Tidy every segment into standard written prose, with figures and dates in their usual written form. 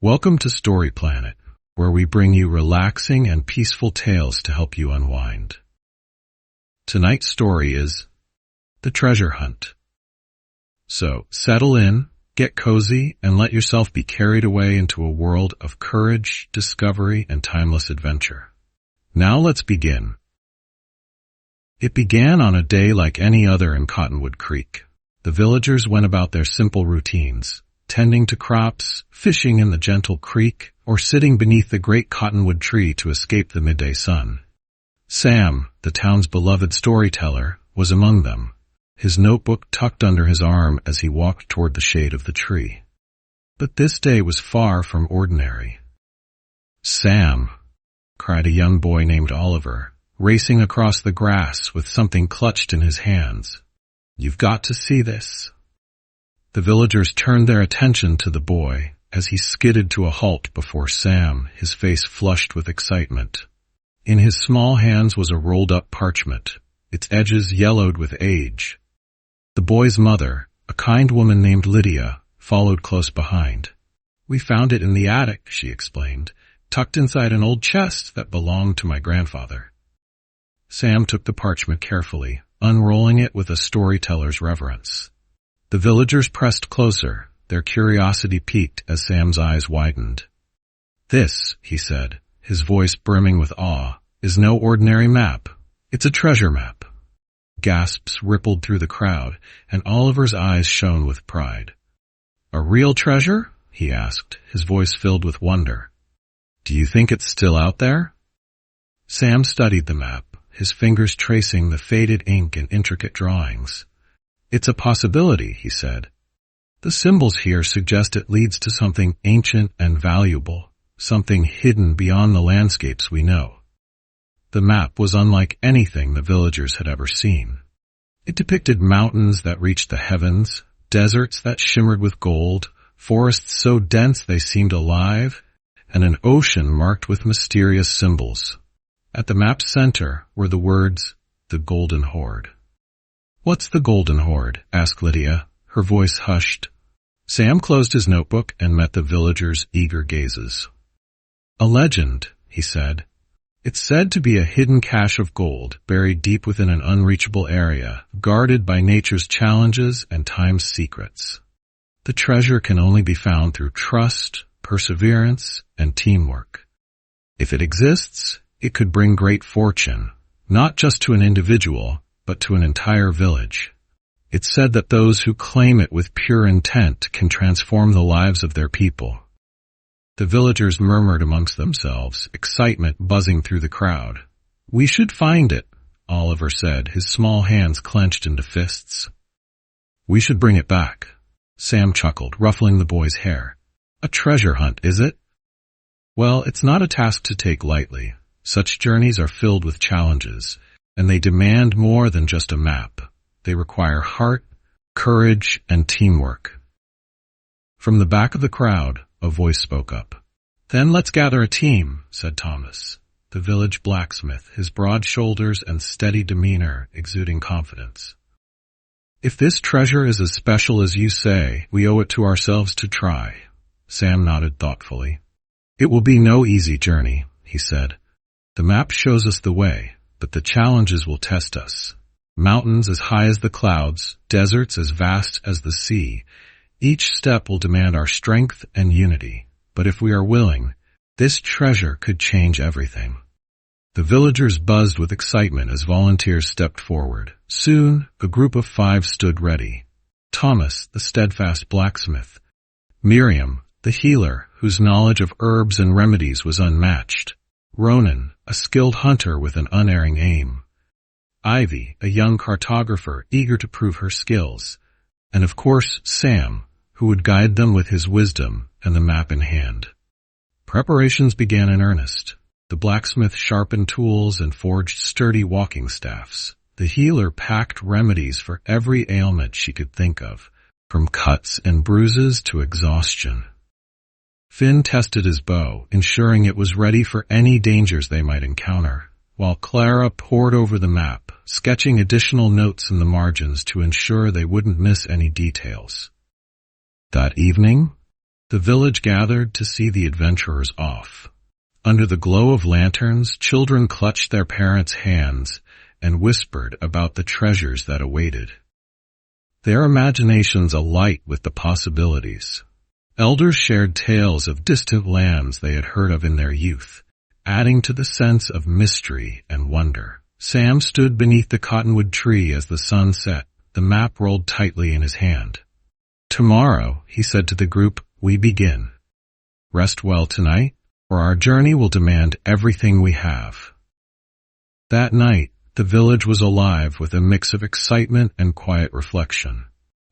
Welcome to Story Planet, where we bring you relaxing and peaceful tales to help you unwind. Tonight's story is The Treasure Hunt. So, settle in, get cozy, and let yourself be carried away into a world of courage, discovery, and timeless adventure. Now let's begin. It began on a day like any other in Cottonwood Creek. The villagers went about their simple routines, tending to crops, fishing in the gentle creek, or sitting beneath the great cottonwood tree to escape the midday sun. Sam, the town's beloved storyteller, was among them, his notebook tucked under his arm as he walked toward the shade of the tree. But this day was far from ordinary. "Sam!" cried a young boy named Oliver, racing across the grass with something clutched in his hands. "You've got to see this." The villagers turned their attention to the boy as he skidded to a halt before Sam, his face flushed with excitement. In his small hands was a rolled-up parchment, its edges yellowed with age. The boy's mother, a kind woman named Lydia, followed close behind. "We found it in the attic," she explained, "tucked inside an old chest that belonged to my grandfather." Sam took the parchment carefully, unrolling it with a storyteller's reverence. The villagers pressed closer, their curiosity piqued as Sam's eyes widened. "This," he said, his voice brimming with awe, "is no ordinary map. It's a treasure map." Gasps rippled through the crowd, and Oliver's eyes shone with pride. "A real treasure?" he asked, his voice filled with wonder. "Do you think it's still out there?" Sam studied the map, his fingers tracing the faded ink and intricate drawings. "It's a possibility," he said. "The symbols here suggest it leads to something ancient and valuable, something hidden beyond the landscapes we know." The map was unlike anything the villagers had ever seen. It depicted mountains that reached the heavens, deserts that shimmered with gold, forests so dense they seemed alive, and an ocean marked with mysterious symbols. At the map's center were the words, "The Golden Horde." "What's the Golden Horde?" asked Lydia, her voice hushed. Sam closed his notebook and met the villagers' eager gazes. "A legend," he said. "It's said to be a hidden cache of gold buried deep within an unreachable area, guarded by nature's challenges and time's secrets. The treasure can only be found through trust, perseverance, and teamwork. If it exists, it could bring great fortune, not just to an individual, but to an entire village. It's said that those who claim it with pure intent can transform the lives of their people." The villagers murmured amongst themselves, excitement buzzing through the crowd. "We should find it," Oliver said, his small hands clenched into fists. "We should bring it back," Sam chuckled, ruffling the boy's hair. "A treasure hunt, is it?" "Well, it's not a task to take lightly. Such journeys are filled with challenges, and they demand more than just a map. They require heart, courage, and teamwork." From the back of the crowd, a voice spoke up. "Then let's gather a team," said Thomas, the village blacksmith, his broad shoulders and steady demeanor exuding confidence. "If this treasure is as special as you say, we owe it to ourselves to try." Sam nodded thoughtfully. "It will be no easy journey," he said. "The map shows us the way, but the challenges will test us. Mountains as high as the clouds, deserts as vast as the sea. Each step will demand our strength and unity. But if we are willing, this treasure could change everything." The villagers buzzed with excitement as volunteers stepped forward. Soon, a group of 5 stood ready. Thomas, the steadfast blacksmith. Miriam, the healer, whose knowledge of herbs and remedies was unmatched. Ronan, a skilled hunter with an unerring aim. Ivy, a young cartographer eager to prove her skills. And of course, Sam, who would guide them with his wisdom and the map in hand. Preparations began in earnest. The blacksmith sharpened tools and forged sturdy walking staffs. The healer packed remedies for every ailment she could think of, from cuts and bruises to exhaustion. Finn tested his bow, ensuring it was ready for any dangers they might encounter, while Clara pored over the map, sketching additional notes in the margins to ensure they wouldn't miss any details. That evening, The village gathered to see the adventurers off. Under the glow of lanterns, children clutched their parents' hands and whispered about the treasures that awaited. Their imaginations alight with the possibilities. Elders shared tales of distant lands they had heard of in their youth, adding to the sense of mystery and wonder. Sam stood beneath the cottonwood tree as the sun set, the map rolled tightly in his hand. "Tomorrow," he said to the group, "we begin. Rest well tonight, or our journey will demand everything we have." That night, the village was alive with a mix of excitement and quiet reflection.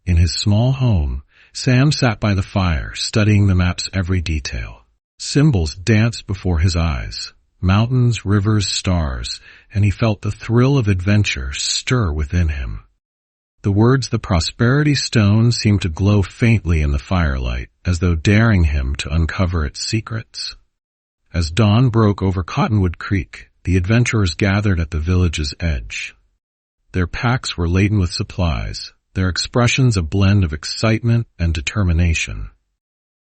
In his small home, Sam sat by the fire, studying the map's every detail. Symbols danced before his eyes, mountains, rivers, stars, and he felt the thrill of adventure stir within him. The words "the prosperity stone" seemed to glow faintly in the firelight, as though daring him to uncover its secrets. As dawn broke over Cottonwood Creek, the adventurers gathered at the village's edge. Their packs were laden with supplies, their expressions a blend of excitement and determination.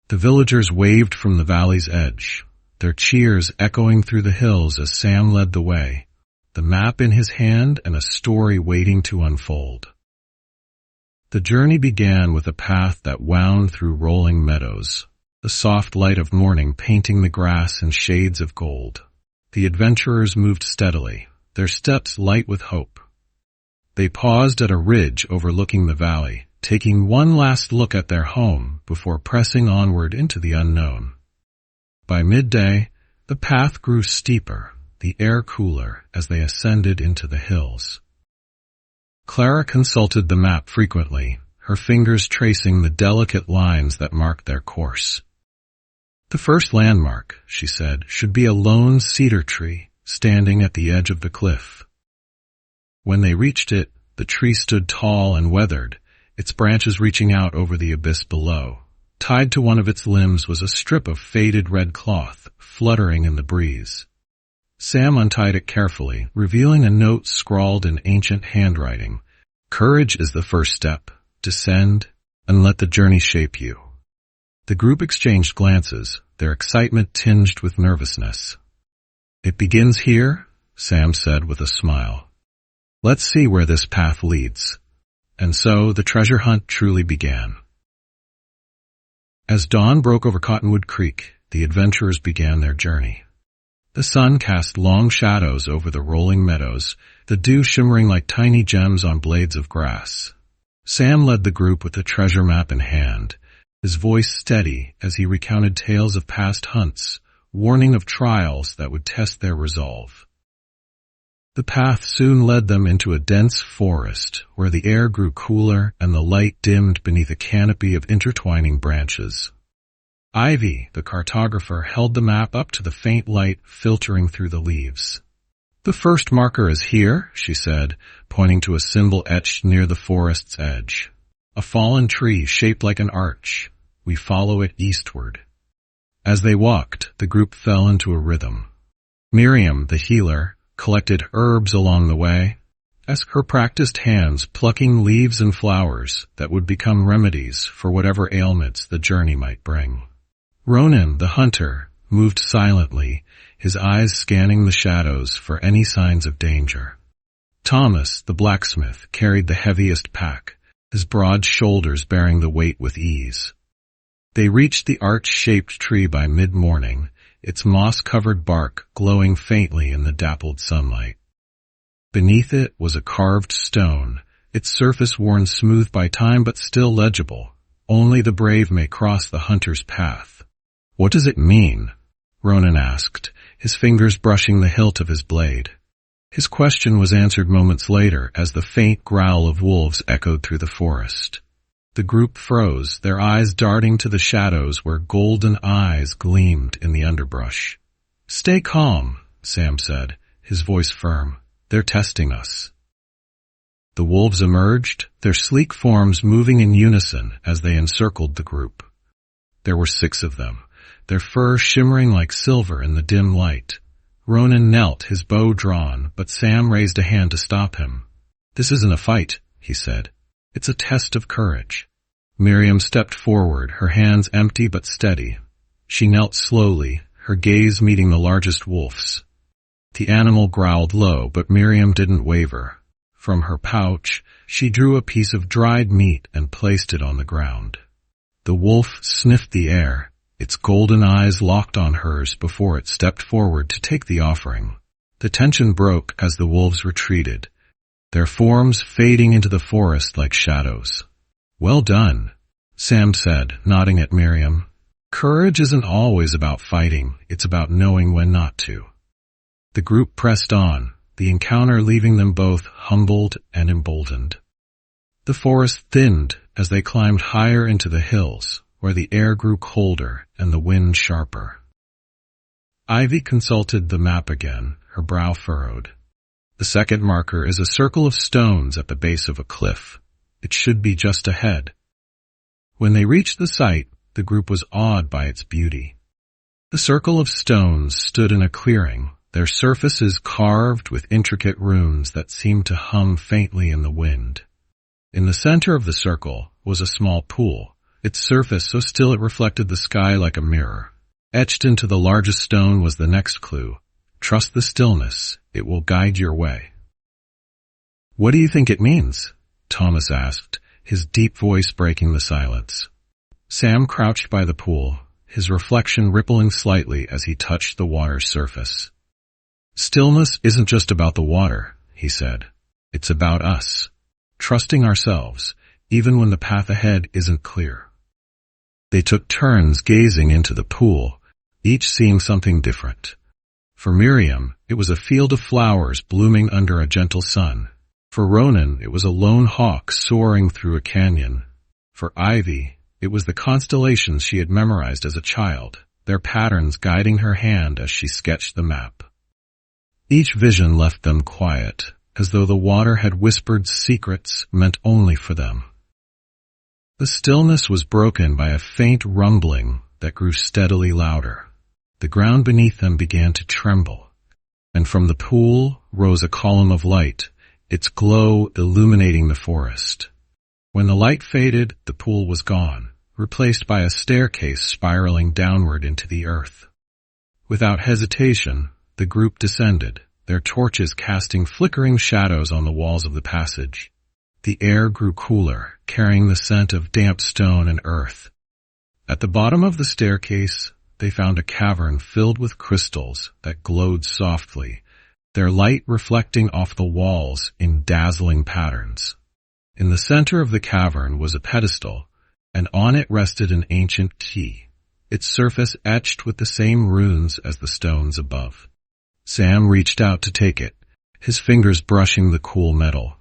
The villagers waved from the valley's edge, their cheers echoing through the hills as Sam led the way, the map in his hand and a story waiting to unfold. The journey began with a path that wound through rolling meadows, the soft light of morning painting the grass in shades of gold. The adventurers moved steadily, their steps light with hope. They paused at a ridge overlooking the valley, taking one last look at their home before pressing onward into the unknown. By midday, the path grew steeper, the air cooler as they ascended into the hills. Clara consulted the map frequently, her fingers tracing the delicate lines that marked their course. "The first landmark," she said, "should be a lone cedar tree standing at the edge of the cliff." When they reached it, the tree stood tall and weathered, its branches reaching out over the abyss below. Tied to one of its limbs was a strip of faded red cloth, fluttering in the breeze. Sam untied it carefully, revealing a note scrawled in ancient handwriting. "Courage is the first step. Descend, and let the journey shape you." The group exchanged glances, their excitement tinged with nervousness. "It begins here," Sam said with a smile. "Let's see where this path leads." And so the treasure hunt truly began. As dawn broke over Cottonwood Creek, the adventurers began their journey. The sun cast long shadows over the rolling meadows, the dew shimmering like tiny gems on blades of grass. Sam led the group with the treasure map in hand, his voice steady as he recounted tales of past hunts, warning of trials that would test their resolve. The path soon led them into a dense forest where the air grew cooler and the light dimmed beneath a canopy of intertwining branches. Ivy, the cartographer, held the map up to the faint light filtering through the leaves. "The first marker is here," she said, pointing to a symbol etched near the forest's edge. "A fallen tree shaped like an arch. We follow it eastward." As they walked, the group fell into a rhythm. Miriam, the healer, collected herbs along the way, as her practiced hands plucking leaves and flowers that would become remedies for whatever ailments the journey might bring. Ronan, the hunter, moved silently, his eyes scanning the shadows for any signs of danger. Thomas, the blacksmith, carried the heaviest pack, his broad shoulders bearing the weight with ease. They reached the arch-shaped tree by mid-morning, its moss-covered bark glowing faintly in the dappled sunlight. Beneath it was a carved stone, its surface worn smooth by time but still legible. "Only the brave may cross the hunter's path." "What does it mean?" Ronan asked, his fingers brushing the hilt of his blade. His question was answered moments later as the faint growl of wolves echoed through the forest. The group froze, their eyes darting to the shadows where golden eyes gleamed in the underbrush. "Stay calm," Sam said, his voice firm. "They're testing us." The wolves emerged, their sleek forms moving in unison as they encircled the group. There were 6 of them, their fur shimmering like silver in the dim light. Ronan knelt, his bow drawn, but Sam raised a hand to stop him. "This isn't a fight," he said. "It's a test of courage. Miriam stepped forward, her hands empty but steady. She knelt slowly, her gaze meeting the largest wolf's. The animal growled low, but Miriam didn't waver. From her pouch, she drew a piece of dried meat and placed it on the ground. The wolf sniffed the air, its golden eyes locked on hers before it stepped forward to take the offering. The tension broke as the wolves retreated, their forms fading into the forest like shadows. "Well done," Sam said, nodding at Miriam. "Courage isn't always about fighting, it's about knowing when not to." The group pressed on, the encounter leaving them both humbled and emboldened. The forest thinned as they climbed higher into the hills, where the air grew colder and the wind sharper. Ivy consulted the map again, her brow furrowed. The second marker is a circle of stones at the base of a cliff. It should be just ahead. When they reached the site, the group was awed by its beauty. The circle of stones stood in a clearing, their surfaces carved with intricate runes that seemed to hum faintly in the wind. In the center of the circle was a small pool, its surface so still it reflected the sky like a mirror. Etched into the largest stone was the next clue. Trust the stillness, it will guide your way. "What do you think it means?" Thomas asked, his deep voice breaking the silence. Sam crouched by the pool, his reflection rippling slightly as he touched the water's surface. "Stillness isn't just about the water," he said. "It's about us, trusting ourselves, even when the path ahead isn't clear." They took turns gazing into the pool, each seeing something different. For Miriam, it was a field of flowers blooming under a gentle sun. For Ronan, it was a lone hawk soaring through a canyon. For Ivy, it was the constellations she had memorized as a child, their patterns guiding her hand as she sketched the map. Each vision left them quiet, as though the water had whispered secrets meant only for them. The stillness was broken by a faint rumbling that grew steadily louder. The ground beneath them began to tremble, and from the pool rose a column of light, its glow illuminating the forest. When the light faded, the pool was gone, replaced by a staircase spiraling downward into the earth. Without hesitation, the group descended, their torches casting flickering shadows on the walls of the passage. The air grew cooler, carrying the scent of damp stone and earth. At the bottom of the staircase, they found a cavern filled with crystals that glowed softly, their light reflecting off the walls in dazzling patterns. In the center of the cavern was a pedestal, and on it rested an ancient key, its surface etched with the same runes as the stones above. Sam reached out to take it, his fingers brushing the cool metal.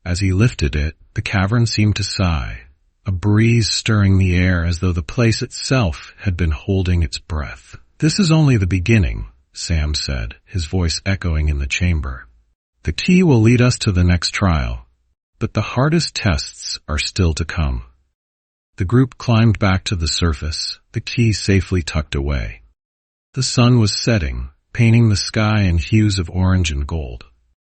As he lifted it, the cavern seemed to sigh, a breeze stirring the air as though the place itself had been holding its breath. "This is only the beginning," Sam said, his voice echoing in the chamber. "The key will lead us to the next trial, but the hardest tests are still to come." The group climbed back to the surface, the key safely tucked away. The sun was setting, painting the sky in hues of orange and gold.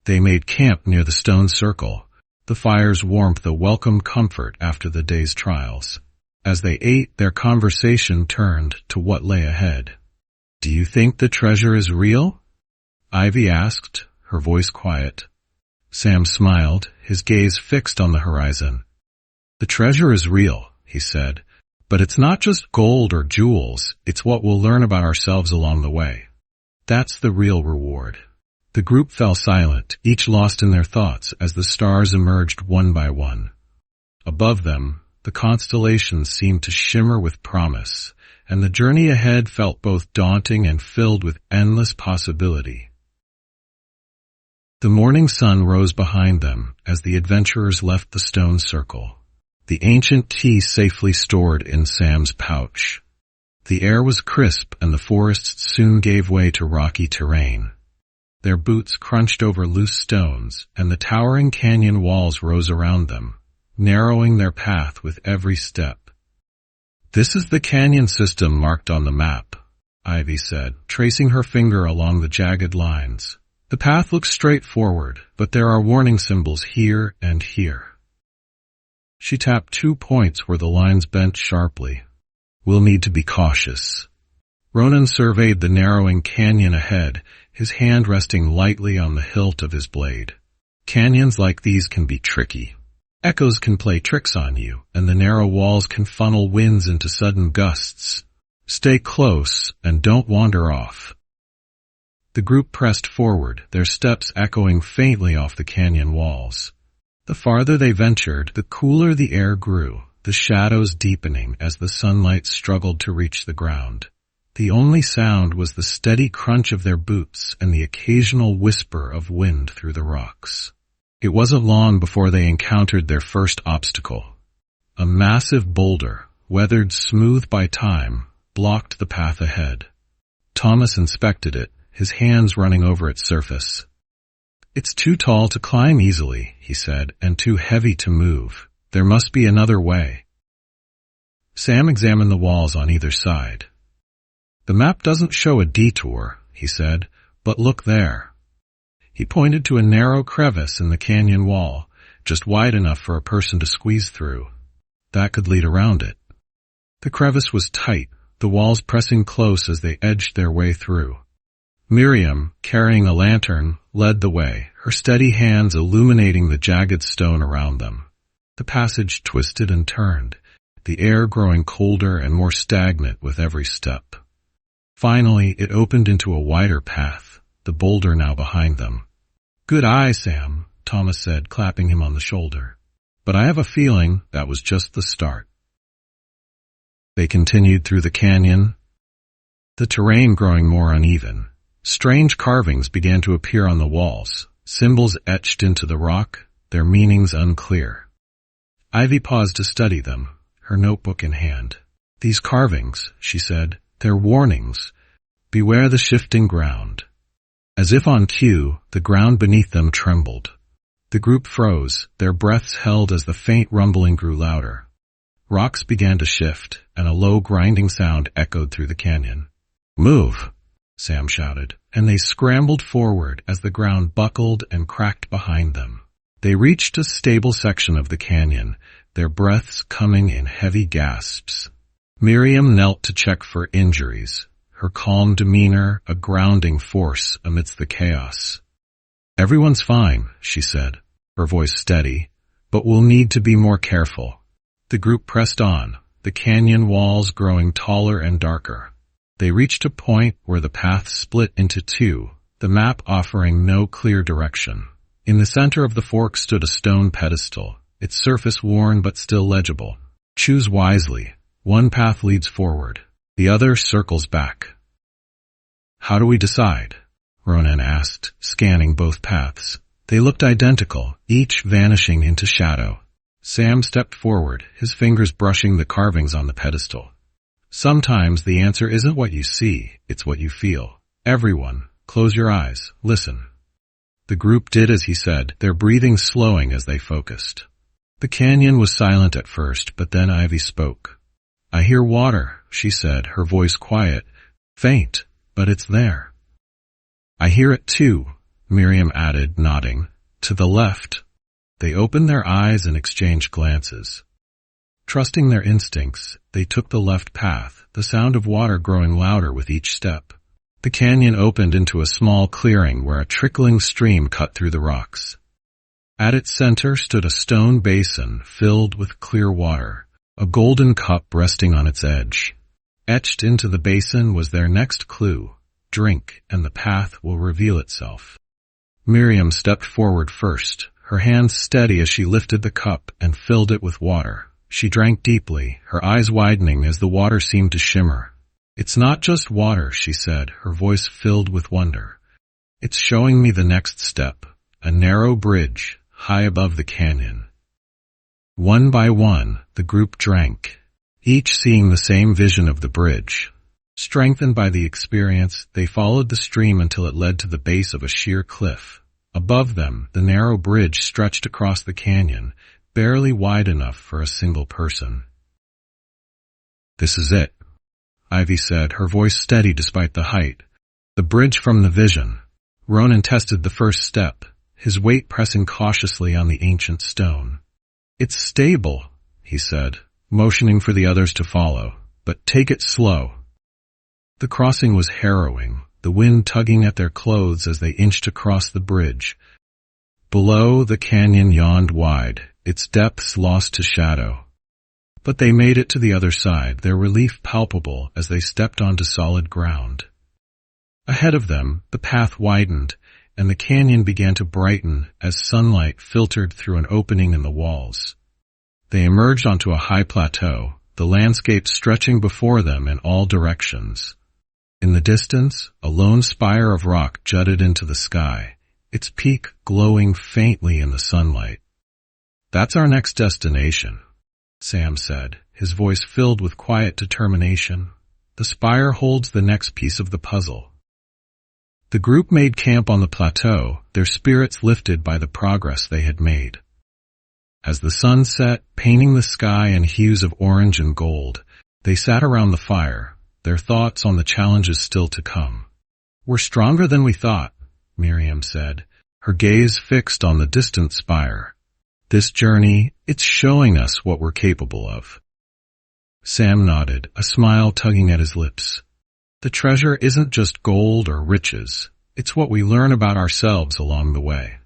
They made camp near the stone circle, the fire's warmth a welcome comfort after the day's trials. As they ate, their conversation turned to what lay ahead. "Do you think the treasure is real?" Ivy asked, her voice quiet. Sam smiled, his gaze fixed on the horizon. "The treasure is real," he said, "but it's not just gold or jewels, it's what we'll learn about ourselves along the way. That's the real reward." The group fell silent, each lost in their thoughts as the stars emerged one by one. Above them, the constellations seemed to shimmer with promise, and the journey ahead felt both daunting and filled with endless possibility. The morning sun rose behind them as the adventurers left the stone circle, the ancient key safely stored in Sam's pouch. The air was crisp and the forest soon gave way to rocky terrain. Their boots crunched over loose stones, and the towering canyon walls rose around them, narrowing their path with every step. "This is the canyon system marked on the map," Ivy said, tracing her finger along the jagged lines. "The path looks straight forward, but there are warning symbols here and here." She tapped 2 points where the lines bent sharply. We'll need to be cautious. Ronan surveyed the narrowing canyon ahead, his hand resting lightly on the hilt of his blade. Canyons like these can be tricky. Echoes can play tricks on you, and the narrow walls can funnel winds into sudden gusts. Stay close and don't wander off. The group pressed forward, their steps echoing faintly off the canyon walls. The farther they ventured, the cooler the air grew, the shadows deepening as the sunlight struggled to reach the ground. The only sound was the steady crunch of their boots and the occasional whisper of wind through the rocks. It wasn't long before they encountered their first obstacle. A massive boulder, weathered smooth by time, blocked the path ahead. Thomas inspected it, his hands running over its surface. It's too tall to climb easily, he said, and too heavy to move. There must be another way. Sam examined the walls on either side. The map doesn't show a detour, he said, but look there. He pointed to a narrow crevice in the canyon wall, just wide enough for a person to squeeze through. That could lead around it. The crevice was tight, the walls pressing close as they edged their way through. Miriam, carrying a lantern, led the way, her steady hands illuminating the jagged stone around them. The passage twisted and turned, the air growing colder and more stagnant with every step. Finally, it opened into a wider path, the boulder now behind them. Good eye, Sam, Thomas said, clapping him on the shoulder. But I have a feeling that was just the start. They continued through the canyon, the terrain growing more uneven. Strange carvings began to appear on the walls, symbols etched into the rock, their meanings unclear. Ivy paused to study them, her notebook in hand. These carvings, she said, they're warnings. Beware the shifting ground. As if on cue, the ground beneath them trembled. The group froze, their breaths held as the faint rumbling grew louder. Rocks began to shift, and a low grinding sound echoed through the canyon. Move! Sam shouted, and they scrambled forward as the ground buckled and cracked behind them. They reached a stable section of the canyon, their breaths coming in heavy gasps. Miriam knelt to check for injuries, her calm demeanor a grounding force amidst the chaos. Everyone's fine, she said, her voice steady, but we'll need to be more careful. The group pressed on, the canyon walls growing taller and darker. They reached a point where the path split into two, the map offering no clear direction. In the center of the fork stood a stone pedestal, its surface worn but still legible. Choose wisely. One path leads forward, the other circles back. How do we decide? Ronan asked, scanning both paths. They looked identical, each vanishing into shadow. Sam stepped forward, his fingers brushing the carvings on the pedestal. Sometimes the answer isn't what you see, it's what you feel. Everyone, close your eyes, listen. The group did as he said, their breathing slowing as they focused. The canyon was silent at first, but then Ivy spoke. I hear water, she said, her voice quiet, faint, but it's there. I hear it too, Miriam added, nodding. To the left. They opened their eyes and exchanged glances. Trusting their instincts, they took the left path, the sound of water growing louder with each step. The canyon opened into a small clearing where a trickling stream cut through the rocks. At its center stood a stone basin filled with clear water, a golden cup resting on its edge. Etched into the basin was their next clue. Drink, and the path will reveal itself. Miriam stepped forward first, her hands steady as she lifted the cup and filled it with water. She drank deeply, her eyes widening as the water seemed to shimmer. It's not just water, she said, her voice filled with wonder. It's showing me the next step, a narrow bridge, high above the canyon. One by one, the group drank, each seeing the same vision of the bridge. Strengthened by the experience, they followed the stream until it led to the base of a sheer cliff. Above them, the narrow bridge stretched across the canyon, barely wide enough for a single person. This is it, Ivy said, her voice steady despite the height. The bridge from the vision. Ronan tested the first step, his weight pressing cautiously on the ancient stone. It's stable, he said, motioning for the others to follow, but take it slow. The crossing was harrowing, the wind tugging at their clothes as they inched across the bridge. Below, the canyon yawned wide, its depths lost to shadow. But they made it to the other side, their relief palpable as they stepped onto solid ground. Ahead of them, the path widened, and the canyon began to brighten as sunlight filtered through an opening in the walls. They emerged onto a high plateau, the landscape stretching before them in all directions. In the distance, a lone spire of rock jutted into the sky, its peak glowing faintly in the sunlight. "That's our next destination," Sam said, his voice filled with quiet determination. "The spire holds the next piece of the puzzle." The group made camp on the plateau, their spirits lifted by the progress they had made. As the sun set, painting the sky in hues of orange and gold, they sat around the fire, their thoughts on the challenges still to come. "We're stronger than we thought," Miriam said, her gaze fixed on the distant spire. "This journey, it's showing us what we're capable of." Sam nodded, a smile tugging at his lips. "The treasure isn't just gold or riches, it's what we learn about ourselves along the way."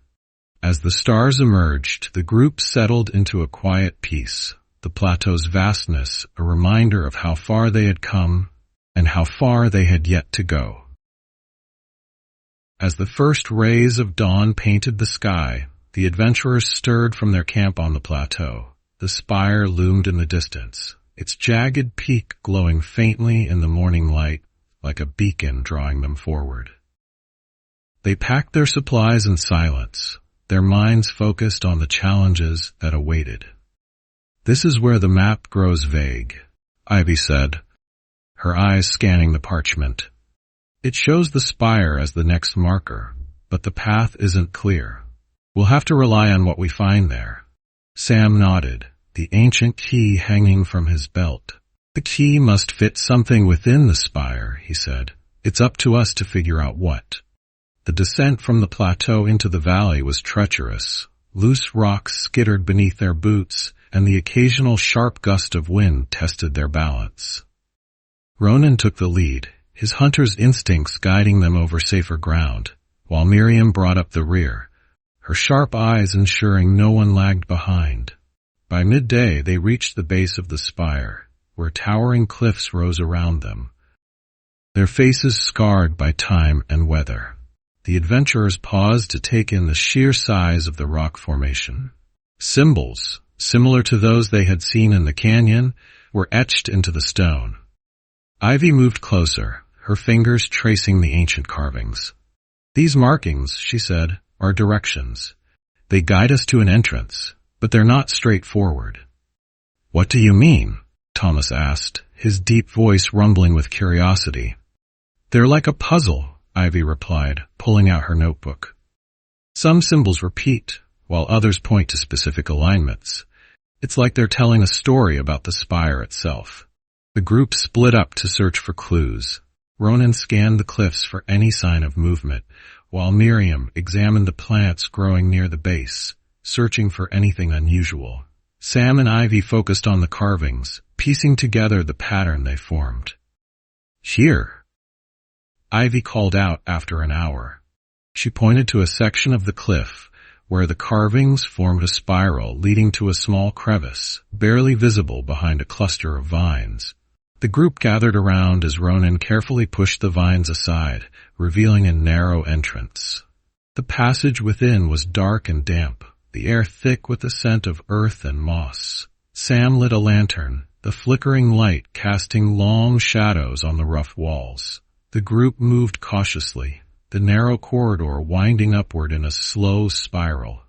As the stars emerged, the group settled into a quiet peace, the plateau's vastness a reminder of how far they had come and how far they had yet to go. As the first rays of dawn painted the sky, the adventurers stirred from their camp on the plateau. The spire loomed in the distance, its jagged peak glowing faintly in the morning light, like a beacon drawing them forward. They packed their supplies in silence, their minds focused on the challenges that awaited. "This is where the map grows vague," Ivy said, her eyes scanning the parchment. "It shows the spire as the next marker, but the path isn't clear. We'll have to rely on what we find there." Sam nodded, the ancient key hanging from his belt. "The key must fit something within the spire," he said. "It's up to us to figure out what." The descent from the plateau into the valley was treacherous. Loose rocks skittered beneath their boots, and the occasional sharp gust of wind tested their balance. Ronan took the lead, his hunter's instincts guiding them over safer ground, while Miriam brought up the rear, her sharp eyes ensuring no one lagged behind. By midday, they reached the base of the spire, where towering cliffs rose around them, their faces scarred by time and weather. The adventurers paused to take in the sheer size of the rock formation. Symbols, similar to those they had seen in the canyon, were etched into the stone. Ivy moved closer, her fingers tracing the ancient carvings. "These markings," she said, "are directions. They guide us to an entrance, but they're not straightforward." "What do you mean?" Thomas asked, his deep voice rumbling with curiosity. "They're like a puzzle," Ivy replied, pulling out her notebook. "Some symbols repeat, while others point to specific alignments. It's like they're telling a story about the spire itself." The group split up to search for clues. Ronan scanned the cliffs for any sign of movement, while Miriam examined the plants growing near the base, searching for anything unusual. Sam and Ivy focused on the carvings, piecing together the pattern they formed. "Here," Ivy called out after an hour. She pointed to a section of the cliff where the carvings formed a spiral leading to a small crevice, barely visible behind a cluster of vines. The group gathered around as Ronan carefully pushed the vines aside, revealing a narrow entrance. The passage within was dark and damp, the air thick with the scent of earth and moss. Sam lit a lantern, the flickering light casting long shadows on the rough walls. The group moved cautiously, the narrow corridor winding upward in a slow spiral.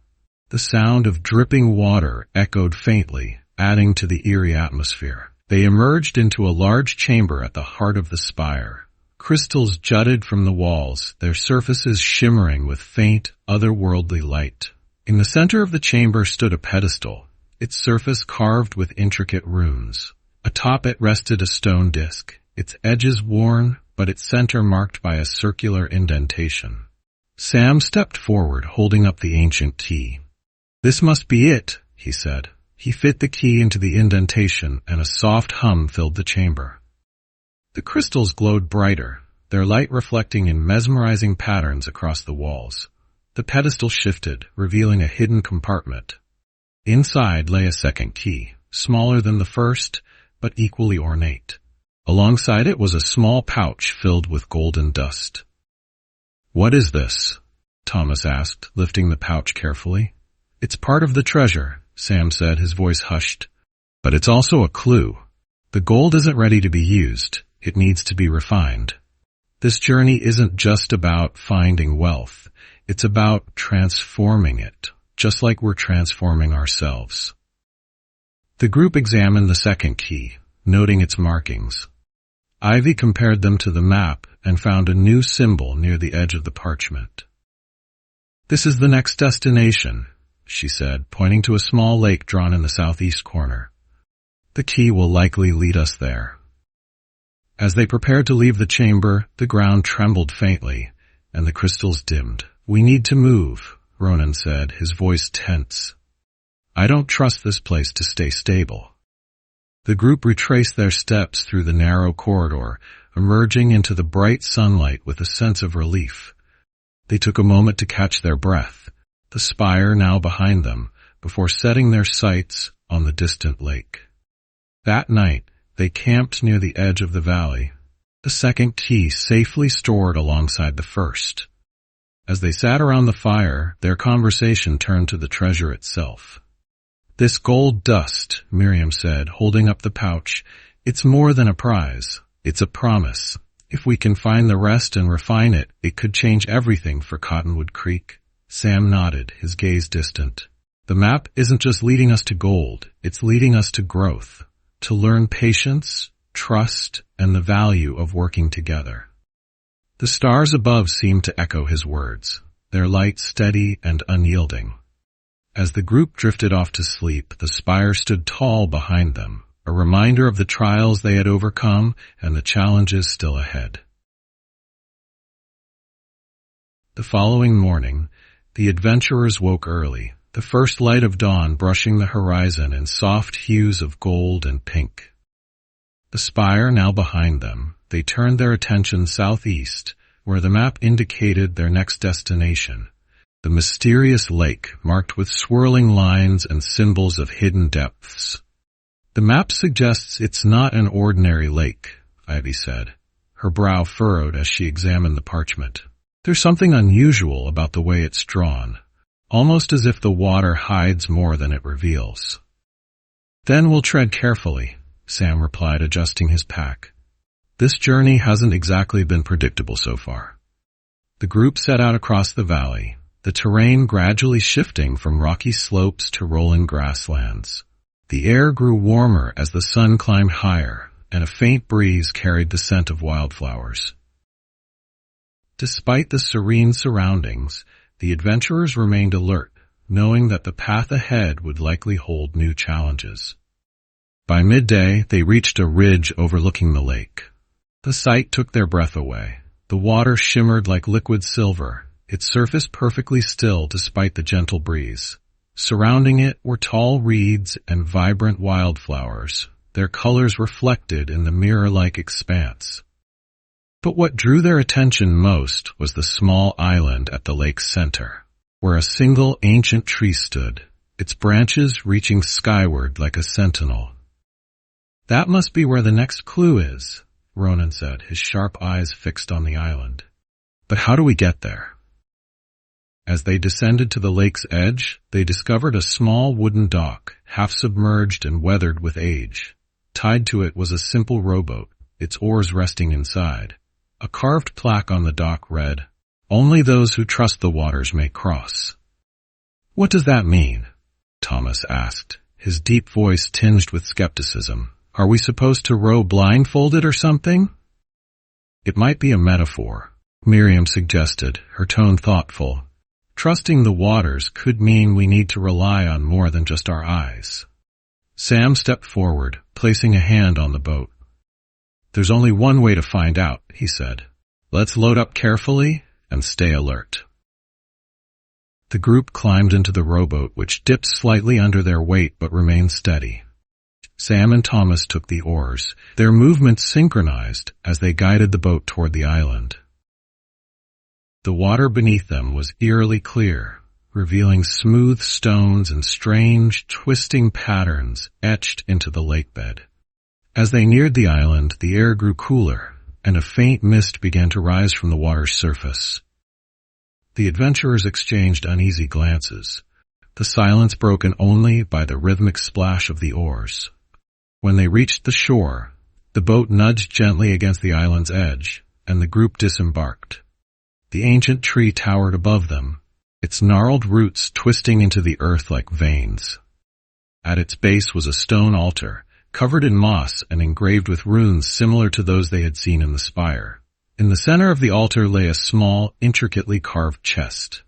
The sound of dripping water echoed faintly, adding to the eerie atmosphere. They emerged into a large chamber at the heart of the spire. Crystals jutted from the walls, their surfaces shimmering with faint, otherworldly light. In the center of the chamber stood a pedestal, its surface carved with intricate runes. Atop it rested a stone disc, its edges worn, but its center marked by a circular indentation. Sam stepped forward, holding up the ancient key. "This must be it," he said, He fit the key into the indentation, and a soft hum filled the chamber. The crystals glowed brighter, their light reflecting in mesmerizing patterns across the walls. The pedestal shifted, revealing a hidden compartment. Inside lay a second key, smaller than the first, but equally ornate. Alongside it was a small pouch filled with golden dust. "What is this?" Thomas asked, lifting the pouch carefully. "It's part of the treasure," Sam said, his voice hushed. "But it's also a clue. The gold isn't ready to be used. It needs to be refined. This journey isn't just about finding wealth. It's about transforming it, just like we're transforming ourselves." The group examined the second key, noting its markings. Ivy compared them to the map and found a new symbol near the edge of the parchment. "This is the next destination," she said, pointing to a small lake drawn in the southeast corner. "The key will likely lead us there." As they prepared to leave the chamber, the ground trembled faintly, and the crystals dimmed. "We need to move," Ronan said, his voice tense. "I don't trust this place to stay stable." The group retraced their steps through the narrow corridor, emerging into the bright sunlight with a sense of relief. They took a moment to catch their breath, the spire now behind them, before setting their sights on the distant lake. That night, they camped near the edge of the valley, the second key safely stored alongside the first. As they sat around the fire, their conversation turned to the treasure itself. "This gold dust," Miriam said, holding up the pouch, "it's more than a prize. It's a promise. If we can find the rest and refine it, it could change everything for Cottonwood Creek." Sam nodded, his gaze distant. "The map isn't just leading us to gold, it's leading us to growth, to learn patience, trust, and the value of working together." The stars above seemed to echo his words, their light steady and unyielding. As the group drifted off to sleep, the spire stood tall behind them, a reminder of the trials they had overcome and the challenges still ahead. The following morning, the adventurers woke early, the first light of dawn brushing the horizon in soft hues of gold and pink. The spire now behind them, they turned their attention southeast, where the map indicated their next destination, the mysterious lake marked with swirling lines and symbols of hidden depths. "The map suggests it's not an ordinary lake," Ivy said, her brow furrowed as she examined the parchment. "There's something unusual about the way it's drawn, almost as if the water hides more than it reveals." "Then we'll tread carefully," Sam replied, adjusting his pack. "This journey hasn't exactly been predictable so far." The group set out across the valley, the terrain gradually shifting from rocky slopes to rolling grasslands. The air grew warmer as the sun climbed higher, and a faint breeze carried the scent of wildflowers. Despite the serene surroundings, the adventurers remained alert, knowing that the path ahead would likely hold new challenges. By midday, they reached a ridge overlooking the lake. The sight took their breath away. The water shimmered like liquid silver, its surface perfectly still despite the gentle breeze. Surrounding it were tall reeds and vibrant wildflowers, their colors reflected in the mirror-like expanse. But what drew their attention most was the small island at the lake's center, where a single ancient tree stood, its branches reaching skyward like a sentinel. "That must be where the next clue is," Ronan said, his sharp eyes fixed on the island. "But how do we get there?" As they descended to the lake's edge, they discovered a small wooden dock, half submerged and weathered with age. Tied to it was a simple rowboat, its oars resting inside. A carved plaque on the dock read, "Only those who trust the waters may cross." "What does that mean?" Thomas asked, his deep voice tinged with skepticism. "Are we supposed to row blindfolded or something?" "It might be a metaphor," Miriam suggested, her tone thoughtful. "Trusting the waters could mean we need to rely on more than just our eyes." Sam stepped forward, placing a hand on the boat. "There's only one way to find out," he said. "Let's load up carefully and stay alert." The group climbed into the rowboat, which dipped slightly under their weight but remained steady. Sam and Thomas took the oars, their movements synchronized as they guided the boat toward the island. The water beneath them was eerily clear, revealing smooth stones and strange, twisting patterns etched into the lakebed. As they neared the island, the air grew cooler, and a faint mist began to rise from the water's surface. The adventurers exchanged uneasy glances, the silence broken only by the rhythmic splash of the oars. When they reached the shore, the boat nudged gently against the island's edge, and the group disembarked. The ancient tree towered above them, its gnarled roots twisting into the earth like veins. At its base was a stone altar, covered in moss and engraved with runes similar to those they had seen in the spire. In the center of the altar lay a small, intricately carved chest.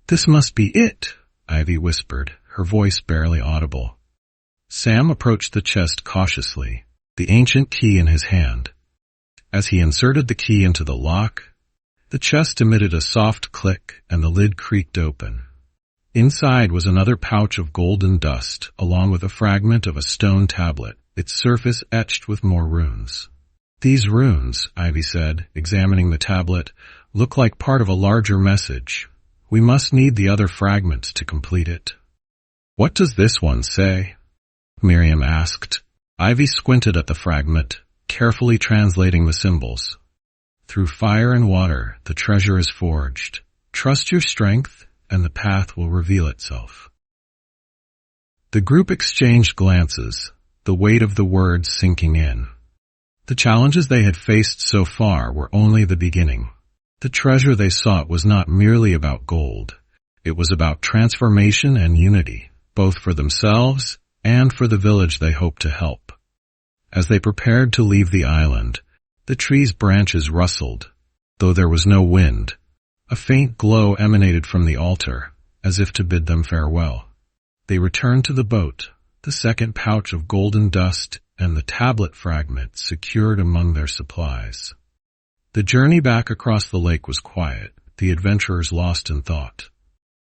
"This must be it," Ivy whispered, her voice barely audible. Sam approached the chest cautiously, the ancient key in his hand. As he inserted the key into the lock, the chest emitted a soft click and the lid creaked open. Inside was another pouch of golden dust, along with a fragment of a stone tablet, its surface etched with more runes. "These runes," Ivy said, examining the tablet, "look like part of a larger message. We must need the other fragments to complete it." "What does this one say?" Miriam asked. Ivy squinted at the fragment, carefully translating the symbols. "Through fire and water, the treasure is forged. Trust your strength, and the path will reveal itself." The group exchanged glances, the weight of the words sinking in. The challenges they had faced so far were only the beginning. The treasure they sought was not merely about gold. It was about transformation and unity, both for themselves and for the village they hoped to help. As they prepared to leave the island, the tree's branches rustled, though there was no wind. A faint glow emanated from the altar, as if to bid them farewell. They returned to the boat, the second pouch of golden dust and the tablet fragment secured among their supplies. The journey back across the lake was quiet, the adventurers lost in thought.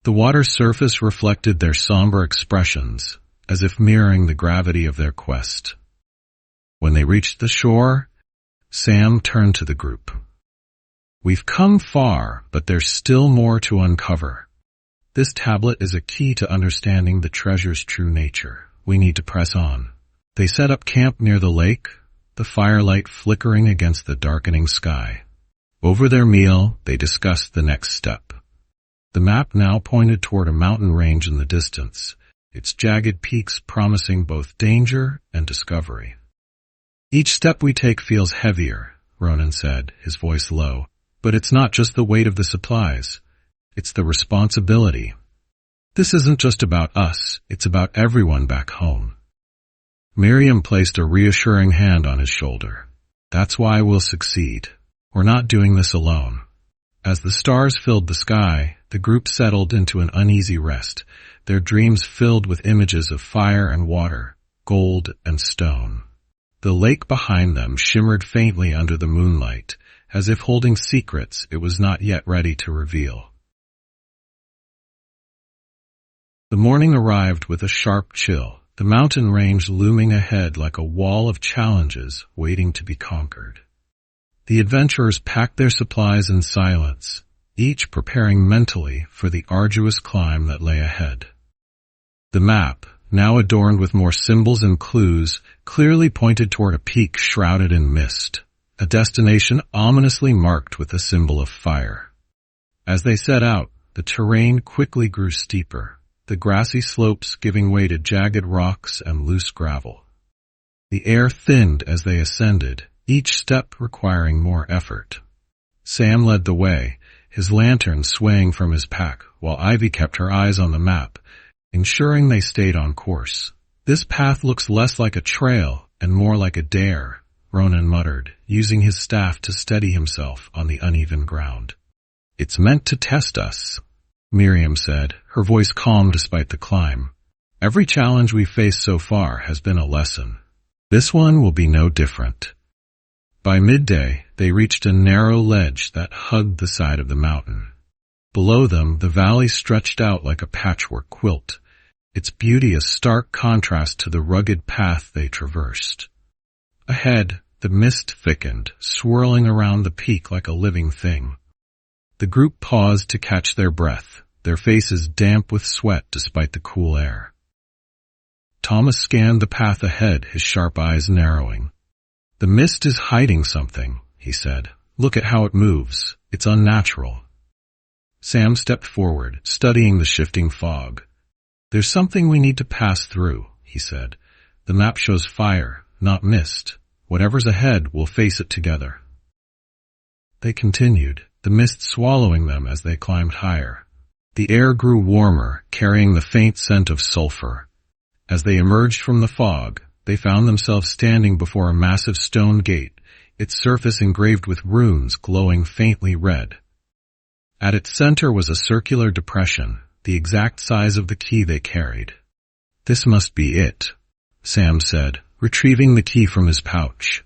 The water's surface reflected their somber expressions, as if mirroring the gravity of their quest. When they reached the shore, Sam turned to the group. "We've come far, but there's still more to uncover. This tablet is a key to understanding the treasure's true nature. We need to press on." They set up camp near the lake, the firelight flickering against the darkening sky. Over their meal, they discussed the next step. The map now pointed toward a mountain range in the distance, its jagged peaks promising both danger and discovery. "Each step we take feels heavier," Ronan said, his voice low. "But it's not just the weight of the supplies. It's the responsibility. This isn't just about us, it's about everyone back home." Miriam placed a reassuring hand on his shoulder. "That's why we'll succeed. We're not doing this alone." As the stars filled the sky, the group settled into an uneasy rest, their dreams filled with images of fire and water, gold and stone. The lake behind them shimmered faintly under the moonlight, as if holding secrets it was not yet ready to reveal. The morning arrived with a sharp chill, the mountain range looming ahead like a wall of challenges waiting to be conquered. The adventurers packed their supplies in silence, each preparing mentally for the arduous climb that lay ahead. The map, now adorned with more symbols and clues, clearly pointed toward a peak shrouded in mist, a destination ominously marked with a symbol of fire. As they set out, the terrain quickly grew steeper, the grassy slopes giving way to jagged rocks and loose gravel. The air thinned as they ascended, each step requiring more effort. Sam led the way, his lantern swaying from his pack, while Ivy kept her eyes on the map, ensuring they stayed on course. "This path looks less like a trail and more like a dare," Ronan muttered, using his staff to steady himself on the uneven ground. "It's meant to test us," Miriam said, her voice calm despite the climb. "Every challenge we've faced so far has been a lesson. This one will be no different." By midday, they reached a narrow ledge that hugged the side of the mountain. Below them, the valley stretched out like a patchwork quilt, its beauty a stark contrast to the rugged path they traversed. Ahead, the mist thickened, swirling around the peak like a living thing. The group paused to catch their breath, their faces damp with sweat despite the cool air. Thomas scanned the path ahead, his sharp eyes narrowing. "The mist is hiding something," he said. "Look at how it moves. It's unnatural." Sam stepped forward, studying the shifting fog. "There's something we need to pass through," he said. "The map shows fire, not mist. Whatever's ahead, we'll face it together." They continued, the mist swallowing them as they climbed higher. The air grew warmer, carrying the faint scent of sulfur. As they emerged from the fog, they found themselves standing before a massive stone gate, its surface engraved with runes glowing faintly red. At its center was a circular depression, the exact size of the key they carried. "This must be it," Sam said, retrieving the key from his pouch.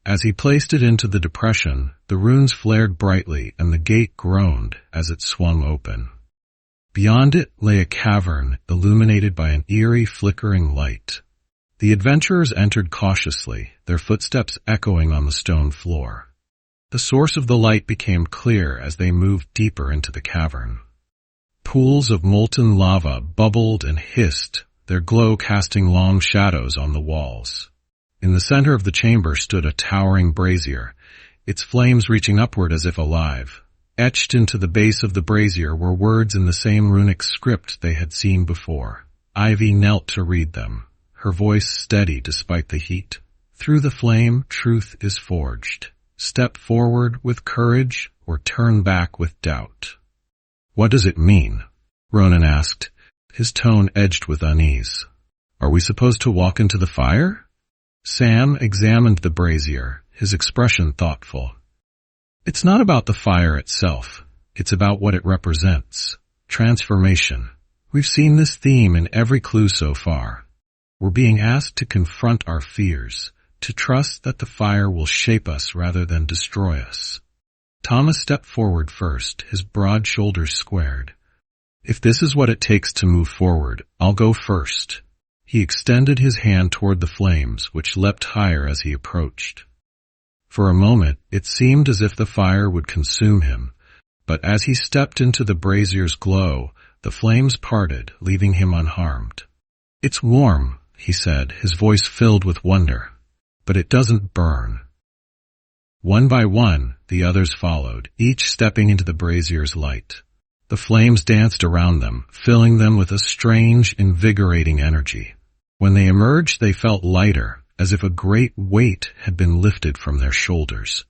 As he placed it into the depression, the runes flared brightly and the gate groaned as it swung open. Beyond it lay a cavern illuminated by an eerie flickering light. The adventurers entered cautiously, their footsteps echoing on the stone floor. The source of the light became clear as they moved deeper into the cavern. Pools of molten lava bubbled and hissed, their glow casting long shadows on the walls. In the center of the chamber stood a towering brazier, its flames reaching upward as if alive. Etched into the base of the brazier were words in the same runic script they had seen before. Ivy knelt to read them, her voice steady despite the heat. "Through the flame, truth is forged. Step forward with courage or turn back with doubt." "What does it mean?" Ronan asked, his tone edged with unease. "Are we supposed to walk into the fire?" Sam examined the brazier, his expression thoughtful. "It's not about the fire itself. It's about what it represents. Transformation. We've seen this theme in every clue so far. We're being asked to confront our fears, to trust that the fire will shape us rather than destroy us." Thomas stepped forward first, his broad shoulders squared. "If this is what it takes to move forward, I'll go first." He extended his hand toward the flames, which leapt higher as he approached. For a moment, it seemed as if the fire would consume him, but as he stepped into the brazier's glow, the flames parted, leaving him unharmed. "It's warm," he said, his voice filled with wonder, "but it doesn't burn." One by one, the others followed, each stepping into the brazier's light. The flames danced around them, filling them with a strange, invigorating energy. When they emerged, they felt lighter, as if a great weight had been lifted from their shoulders.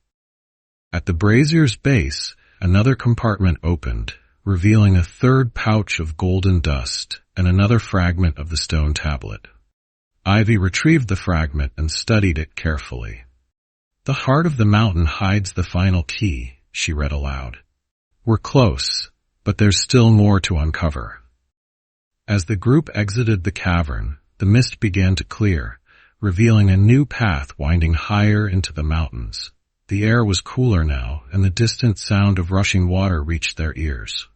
At the brazier's base, another compartment opened, revealing a third pouch of golden dust and another fragment of the stone tablet. Ivy retrieved the fragment and studied it carefully. "The heart of the mountain hides the final key," she read aloud. "We're close, but there's still more to uncover." As the group exited the cavern, the mist began to clear, revealing a new path winding higher into the mountains. The air was cooler now, and the distant sound of rushing water reached their ears.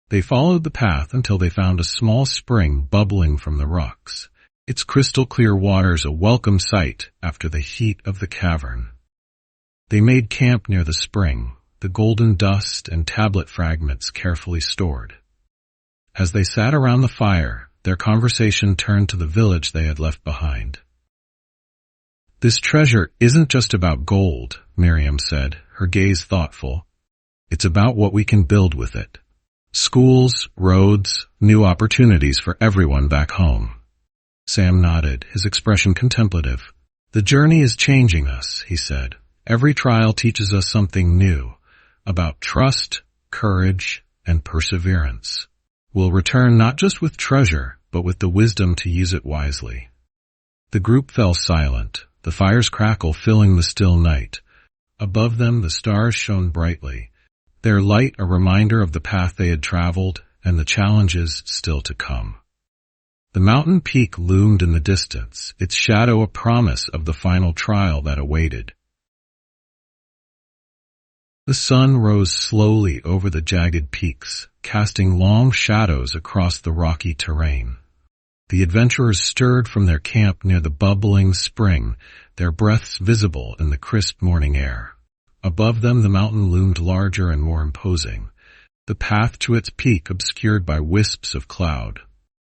They followed the path until they found a small spring bubbling from the rocks, its crystal-clear waters a welcome sight after the heat of the cavern. They made camp near the spring, the golden dust and tablet fragments carefully stored. As they sat around the fire, their conversation turned to the village they had left behind. "This treasure isn't just about gold," Miriam said, her gaze thoughtful. "It's about what we can build with it. Schools, roads, new opportunities for everyone back home." Sam nodded, his expression contemplative. "The journey is changing us," he said. "Every trial teaches us something new, about trust, courage, and perseverance. We'll return not just with treasure, but with the wisdom to use it wisely." The group fell silent, the fire's crackle filling the still night. Above them the stars shone brightly, their light a reminder of the path they had traveled and the challenges still to come. The mountain peak loomed in the distance, its shadow a promise of the final trial that awaited. The sun rose slowly over the jagged peaks, casting long shadows across the rocky terrain. The adventurers stirred from their camp near the bubbling spring, their breaths visible in the crisp morning air. Above them the mountain loomed larger and more imposing, the path to its peak obscured by wisps of cloud.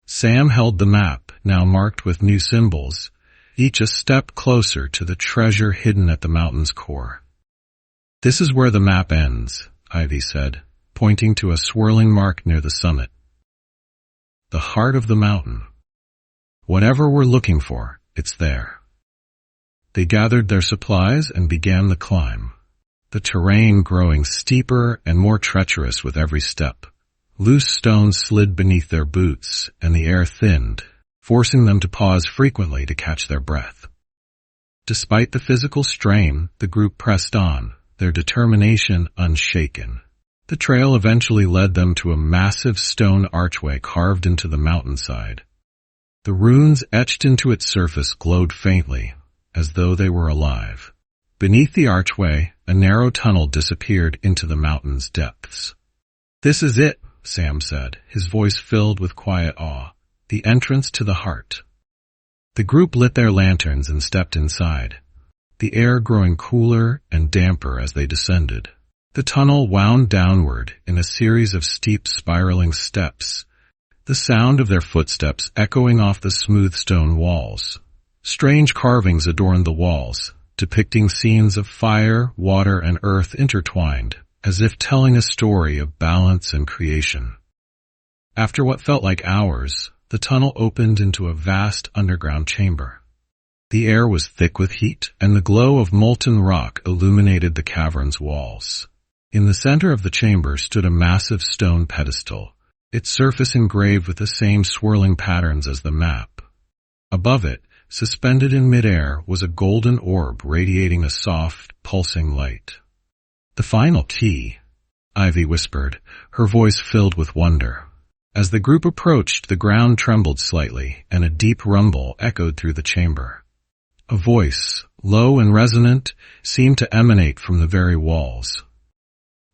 Sam held the map, now marked with new symbols, each a step closer to the treasure hidden at the mountain's core. "This is where the map ends," Ivy said, pointing to a swirling mark near the summit. "The heart of the mountain. Whatever we're looking for, it's there." They gathered their supplies and began the climb, the terrain growing steeper and more treacherous with every step. Loose stones slid beneath their boots, and the air thinned, forcing them to pause frequently to catch their breath. Despite the physical strain, the group pressed on, their determination unshaken. The trail eventually led them to a massive stone archway carved into the mountainside. The runes etched into its surface glowed faintly, as though they were alive. Beneath the archway, a narrow tunnel disappeared into the mountain's depths. "This is it," Sam said, his voice filled with quiet awe. "The entrance to the heart." The group lit their lanterns and stepped inside, the air growing cooler and damper as they descended. The tunnel wound downward in a series of steep spiraling steps, the sound of their footsteps echoing off the smooth stone walls. Strange carvings adorned the walls, depicting scenes of fire, water, and earth intertwined, as if telling a story of balance and creation. After what felt like hours, the tunnel opened into a vast underground chamber. The air was thick with heat, and the glow of molten rock illuminated the cavern's walls. In the center of the chamber stood a massive stone pedestal, its surface engraved with the same swirling patterns as the map. Above it, suspended in midair, was a golden orb radiating a soft, pulsing light. "The final key," Ivy whispered, her voice filled with wonder. As the group approached, the ground trembled slightly, and a deep rumble echoed through the chamber. A voice, low and resonant, seemed to emanate from the very walls.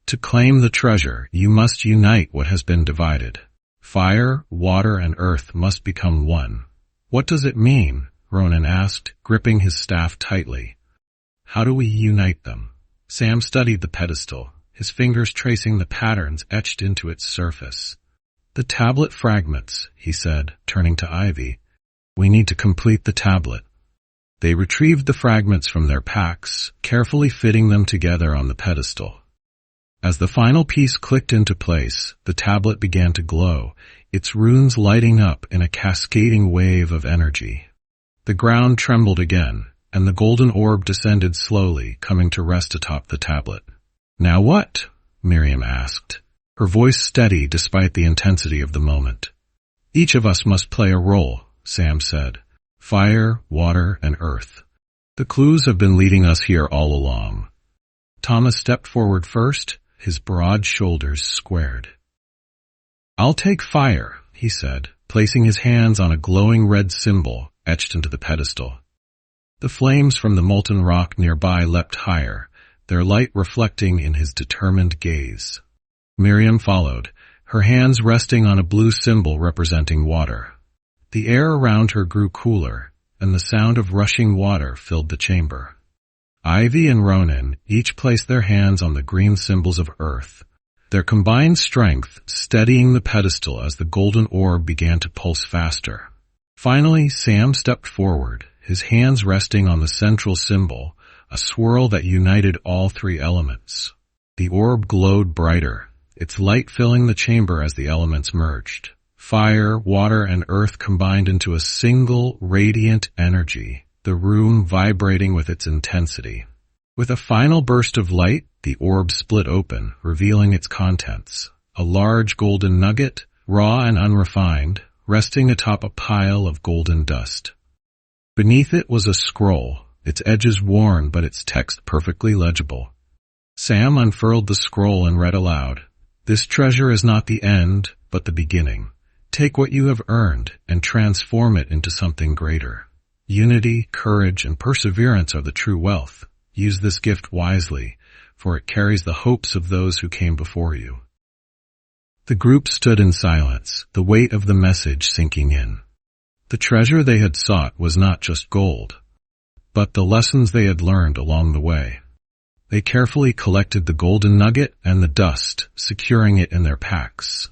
"To claim the treasure, you must unite what has been divided. Fire, water, and earth must become one." "What does it mean?" Ronan asked, gripping his staff tightly. "How do we unite them?" Sam studied the pedestal, his fingers tracing the patterns etched into its surface. "The tablet fragments," he said, turning to Ivy. "We need to complete the tablet." They retrieved the fragments from their packs, carefully fitting them together on the pedestal. As the final piece clicked into place, the tablet began to glow, its runes lighting up in a cascading wave of energy. The ground trembled again, and the golden orb descended slowly, coming to rest atop the tablet. "Now what?" Miriam asked, her voice steady despite the intensity of the moment. "Each of us must play a role," Sam said. "Fire, water, and earth. The clues have been leading us here all along." Thomas stepped forward first, his broad shoulders squared. "I'll take fire," he said, placing his hands on a glowing red symbol etched into the pedestal. The flames from the molten rock nearby leapt higher, their light reflecting in his determined gaze. Miriam followed, her hands resting on a blue symbol representing water. The air around her grew cooler, and the sound of rushing water filled the chamber. Ivy and Ronan each placed their hands on the green symbols of earth, their combined strength steadying the pedestal as the golden orb began to pulse faster. Finally, Sam stepped forward, his hands resting on the central symbol, a swirl that united all three elements. The orb glowed brighter, its light filling the chamber as the elements merged. Fire, water, and earth combined into a single, radiant energy, the room vibrating with its intensity. With a final burst of light, the orb split open, revealing its contents. A large golden nugget, raw and unrefined, resting atop a pile of golden dust. Beneath it was a scroll, its edges worn but its text perfectly legible. Sam unfurled the scroll and read aloud, "This treasure is not the end, but the beginning. Take what you have earned and transform it into something greater. Unity, courage, and perseverance are the true wealth. Use this gift wisely, for it carries the hopes of those who came before you. The group stood in silence, the weight of the message sinking in. The treasure they had sought was not just gold, but the lessons they had learned along the way. They carefully collected the golden nugget and the dust, securing it in their packs.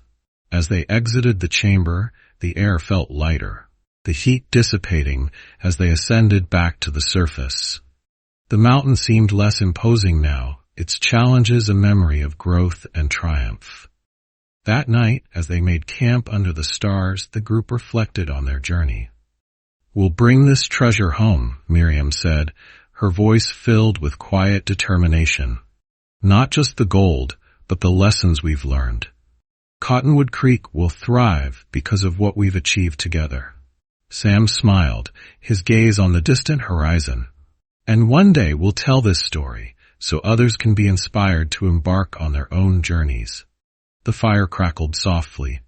As they exited the chamber, the air felt lighter, the heat dissipating as they ascended back to the surface. The mountain seemed less imposing now, its challenges a memory of growth and triumph. That night, as they made camp under the stars, the group reflected on their journey. "We'll bring this treasure home," Miriam said, her voice filled with quiet determination. "Not just the gold, but the lessons we've learned. Cottonwood Creek will thrive because of what we've achieved together." Sam smiled, his gaze on the distant horizon. "And one day we'll tell this story, so others can be inspired to embark on their own journeys." The fire crackled softly,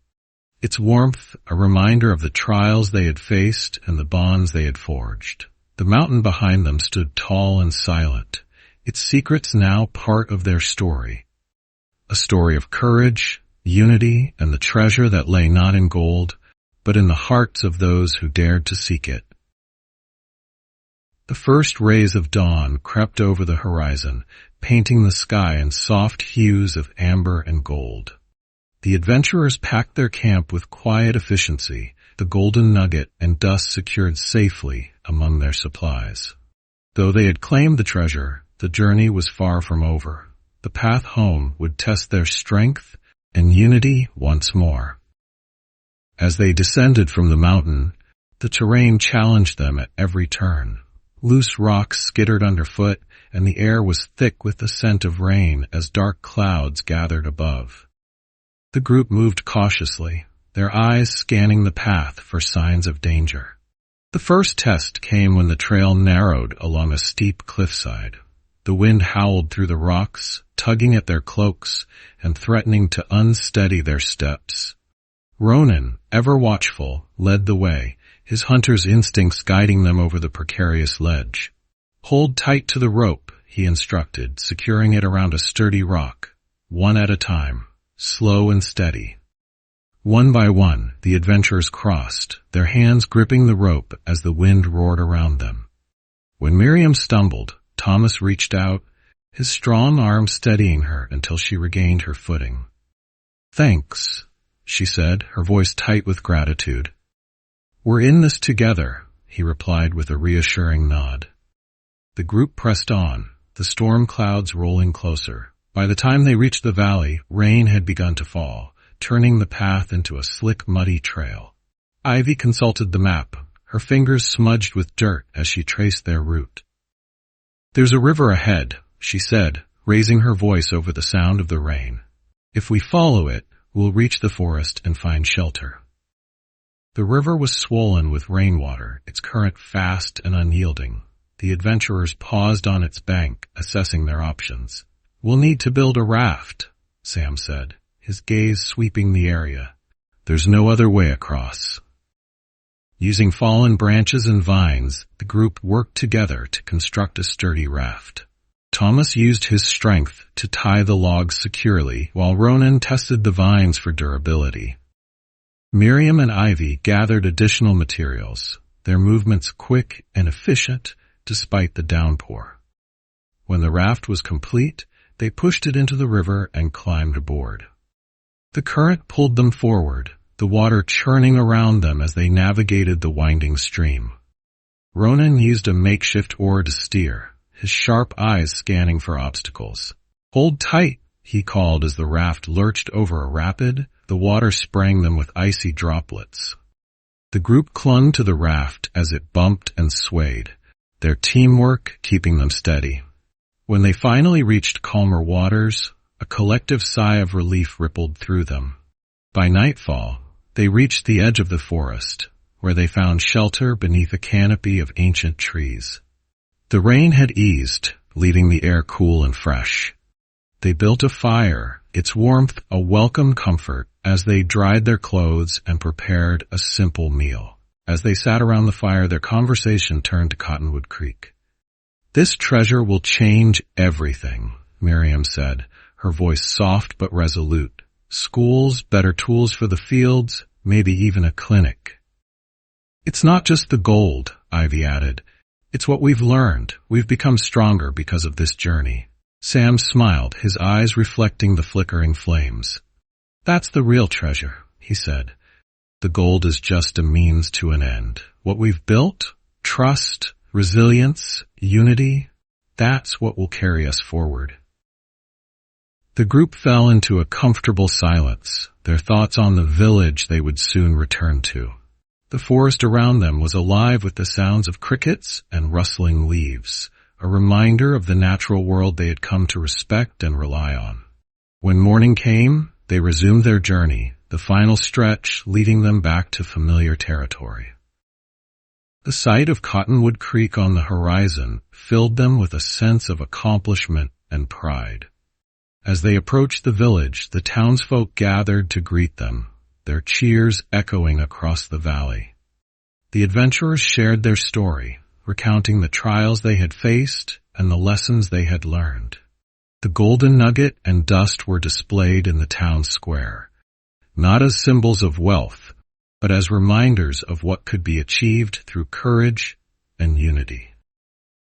its warmth a reminder of the trials they had faced and the bonds they had forged. The mountain behind them stood tall and silent, its secrets now part of their story. A story of courage, unity, and the treasure that lay not in gold, but in the hearts of those who dared to seek it. The first rays of dawn crept over the horizon, painting the sky in soft hues of amber and gold. The adventurers packed their camp with quiet efficiency, the golden nugget and dust secured safely among their supplies. Though they had claimed the treasure, the journey was far from over. The path home would test their strength and unity once more. As they descended from the mountain, the terrain challenged them at every turn. Loose rocks skittered underfoot, and the air was thick with the scent of rain as dark clouds gathered above. The group moved cautiously, their eyes scanning the path for signs of danger. The first test came when the trail narrowed along a steep cliffside. The wind howled through the rocks, tugging at their cloaks and threatening to unsteady their steps. Ronan, ever watchful, led the way, his hunter's instincts guiding them over the precarious ledge. "Hold tight to the rope," he instructed, securing it around a sturdy rock, one at a time, slow and steady. One by one, the adventurers crossed, their hands gripping the rope as the wind roared around them. When Miriam stumbled, Thomas reached out, his strong arm steadying her until she regained her footing. "Thanks," she said, her voice tight with gratitude. "We're in this together," he replied with a reassuring nod. The group pressed on, the storm clouds rolling closer. By the time they reached the valley, rain had begun to fall, turning the path into a slick, muddy trail. Ivy consulted the map, her fingers smudged with dirt as she traced their route. "There's a river ahead," she said, raising her voice over the sound of the rain. "If we follow it, we'll reach the forest and find shelter." The river was swollen with rainwater, its current fast and unyielding. The adventurers paused on its bank, assessing their options. "We'll need to build a raft," Sam said, his gaze sweeping the area. "There's no other way across." Using fallen branches and vines, the group worked together to construct a sturdy raft. Thomas used his strength to tie the logs securely, while Ronan tested the vines for durability. Miriam and Ivy gathered additional materials, their movements quick and efficient despite the downpour. When the raft was complete, they pushed it into the river and climbed aboard. The current pulled them forward, the water churning around them as they navigated the winding stream. Ronan used a makeshift oar to steer, his sharp eyes scanning for obstacles. "Hold tight," he called as the raft lurched over a rapid, the water spraying them with icy droplets. The group clung to the raft as it bumped and swayed, their teamwork keeping them steady. When they finally reached calmer waters, a collective sigh of relief rippled through them. By nightfall, they reached the edge of the forest, where they found shelter beneath a canopy of ancient trees. The rain had eased, leaving the air cool and fresh. They built a fire, its warmth a welcome comfort, as they dried their clothes and prepared a simple meal. As they sat around the fire, their conversation turned to Cottonwood Creek. "This treasure will change everything," Miriam said, her voice soft but resolute. Schools, better tools for the fields, maybe even a clinic. It's not just the gold, Ivy added. It's what we've learned. We've become stronger because of this journey. Sam smiled, his eyes reflecting the flickering flames. That's the real treasure, he said. The gold is just a means to an end. What we've built, trust, resilience, unity, that's what will carry us forward. The group fell into a comfortable silence, their thoughts on the village they would soon return to. The forest around them was alive with the sounds of crickets and rustling leaves, a reminder of the natural world they had come to respect and rely on. When morning came, they resumed their journey, the final stretch leading them back to familiar territory. The sight of Cottonwood Creek on the horizon filled them with a sense of accomplishment and pride. As they approached the village, the townsfolk gathered to greet them, their cheers echoing across the valley. The adventurers shared their story, recounting the trials they had faced and the lessons they had learned. The golden nugget and dust were displayed in the town square, not as symbols of wealth, but as reminders of what could be achieved through courage and unity.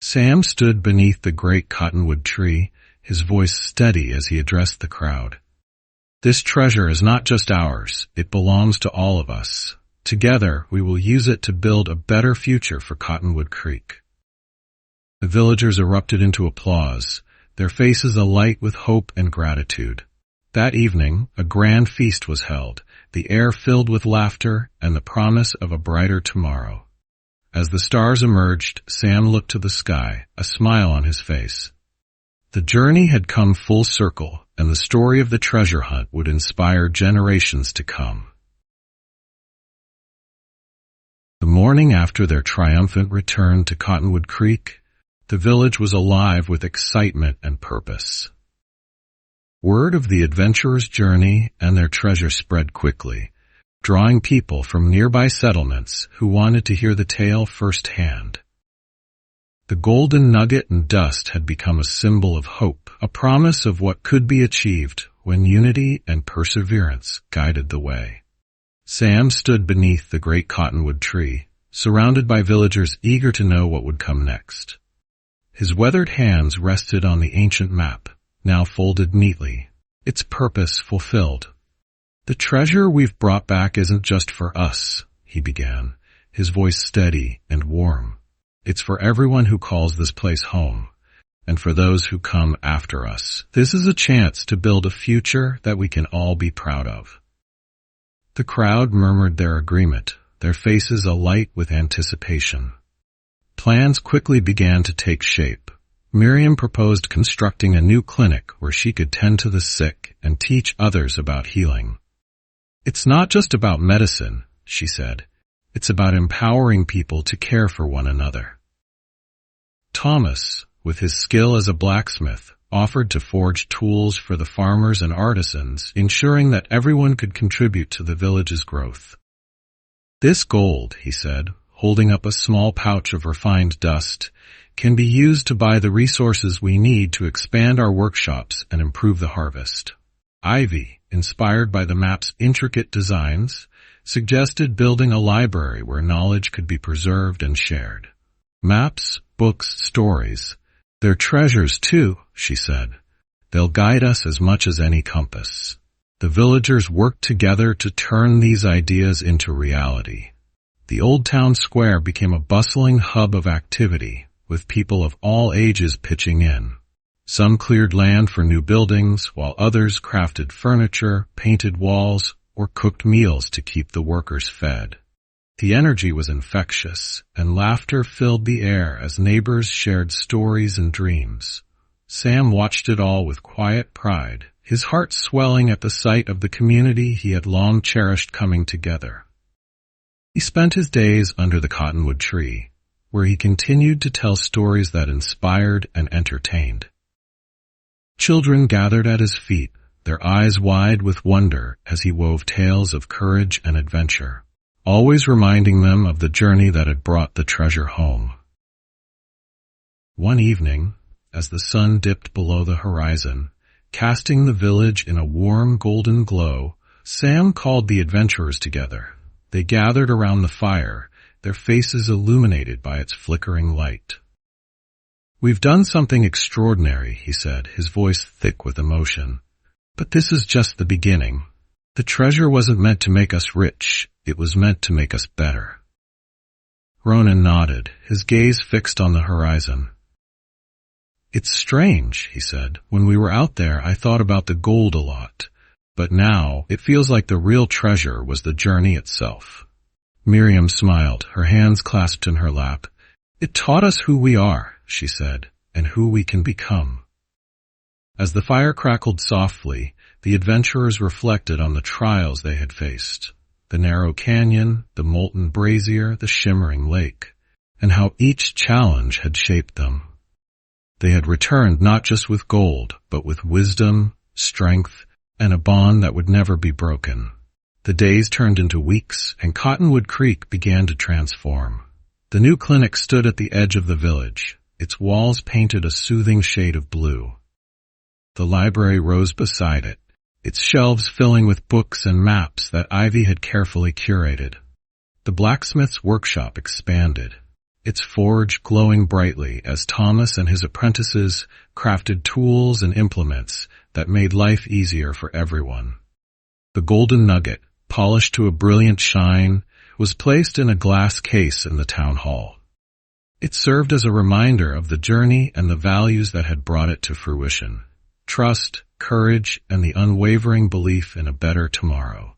Sam stood beneath the great cottonwood tree, his voice steady as he addressed the crowd. This treasure is not just ours, it belongs to all of us. Together, we will use it to build a better future for Cottonwood Creek. The villagers erupted into applause, their faces alight with hope and gratitude. That evening, a grand feast was held, the air filled with laughter and the promise of a brighter tomorrow. As the stars emerged, Sam looked to the sky, a smile on his face. The journey had come full circle, and the story of the treasure hunt would inspire generations to come. The morning after their triumphant return to Cottonwood Creek, the village was alive with excitement and purpose. Word of the adventurers' journey and their treasure spread quickly, drawing people from nearby settlements who wanted to hear the tale firsthand. The golden nugget and dust had become a symbol of hope, a promise of what could be achieved when unity and perseverance guided the way. Sam stood beneath the great cottonwood tree, surrounded by villagers eager to know what would come next. His weathered hands rested on the ancient map, now folded neatly, its purpose fulfilled. The treasure we've brought back isn't just for us, he began, his voice steady and warm. It's for everyone who calls this place home, and for those who come after us. This is a chance to build a future that we can all be proud of. The crowd murmured their agreement, their faces alight with anticipation. Plans quickly began to take shape. Miriam proposed constructing a new clinic where she could tend to the sick and teach others about healing. It's not just about medicine, she said. It's about empowering people to care for one another. Thomas, with his skill as a blacksmith, offered to forge tools for the farmers and artisans, ensuring that everyone could contribute to the village's growth. This gold, he said, holding up a small pouch of refined dust, can be used to buy the resources we need to expand our workshops and improve the harvest. Ivy, inspired by the map's intricate designs, suggested building a library where knowledge could be preserved and shared. Maps, books, stories. They're treasures too, she said. They'll guide us as much as any compass. The villagers worked together to turn these ideas into reality. The old town square became a bustling hub of activity, with people of all ages pitching in. Some cleared land for new buildings, while others crafted furniture, painted walls, or cooked meals to keep the workers fed. The energy was infectious, and laughter filled the air as neighbors shared stories and dreams. Sam watched it all with quiet pride, his heart swelling at the sight of the community he had long cherished coming together. He spent his days under the cottonwood tree, where he continued to tell stories that inspired and entertained. Children gathered at his feet, their eyes wide with wonder as he wove tales of courage and adventure, always reminding them of the journey that had brought the treasure home. One evening, as the sun dipped below the horizon, casting the village in a warm golden glow. Sam called the adventurers together. They gathered around the fire, their faces illuminated by its flickering light. "We've done something extraordinary," he said, his voice thick with emotion. "But this is just the beginning. The treasure wasn't meant to make us rich, it was meant to make us better." Ronan nodded, his gaze fixed on the horizon. "It's strange," he said. "When we were out there, I thought about the gold a lot. But now, it feels like the real treasure was the journey itself." Miriam smiled, her hands clasped in her lap. "It taught us who we are," she said, "and who we can become." As the fire crackled softly, the adventurers reflected on the trials they had faced. The narrow canyon, the molten brazier, the shimmering lake, and how each challenge had shaped them. They had returned not just with gold, but with wisdom, strength, and a bond that would never be broken. The days turned into weeks, and Cottonwood Creek began to transform. The new clinic stood at the edge of the village, its walls painted a soothing shade of blue. The library rose beside it, its shelves filling with books and maps that Ivy had carefully curated. The blacksmith's workshop expanded, its forge glowing brightly as Thomas and his apprentices crafted tools and implements that made life easier for everyone. The golden nugget, polished to a brilliant shine, was placed in a glass case in the town hall. It served as a reminder of the journey and the values that had brought it to fruition: trust, courage, and the unwavering belief in a better tomorrow.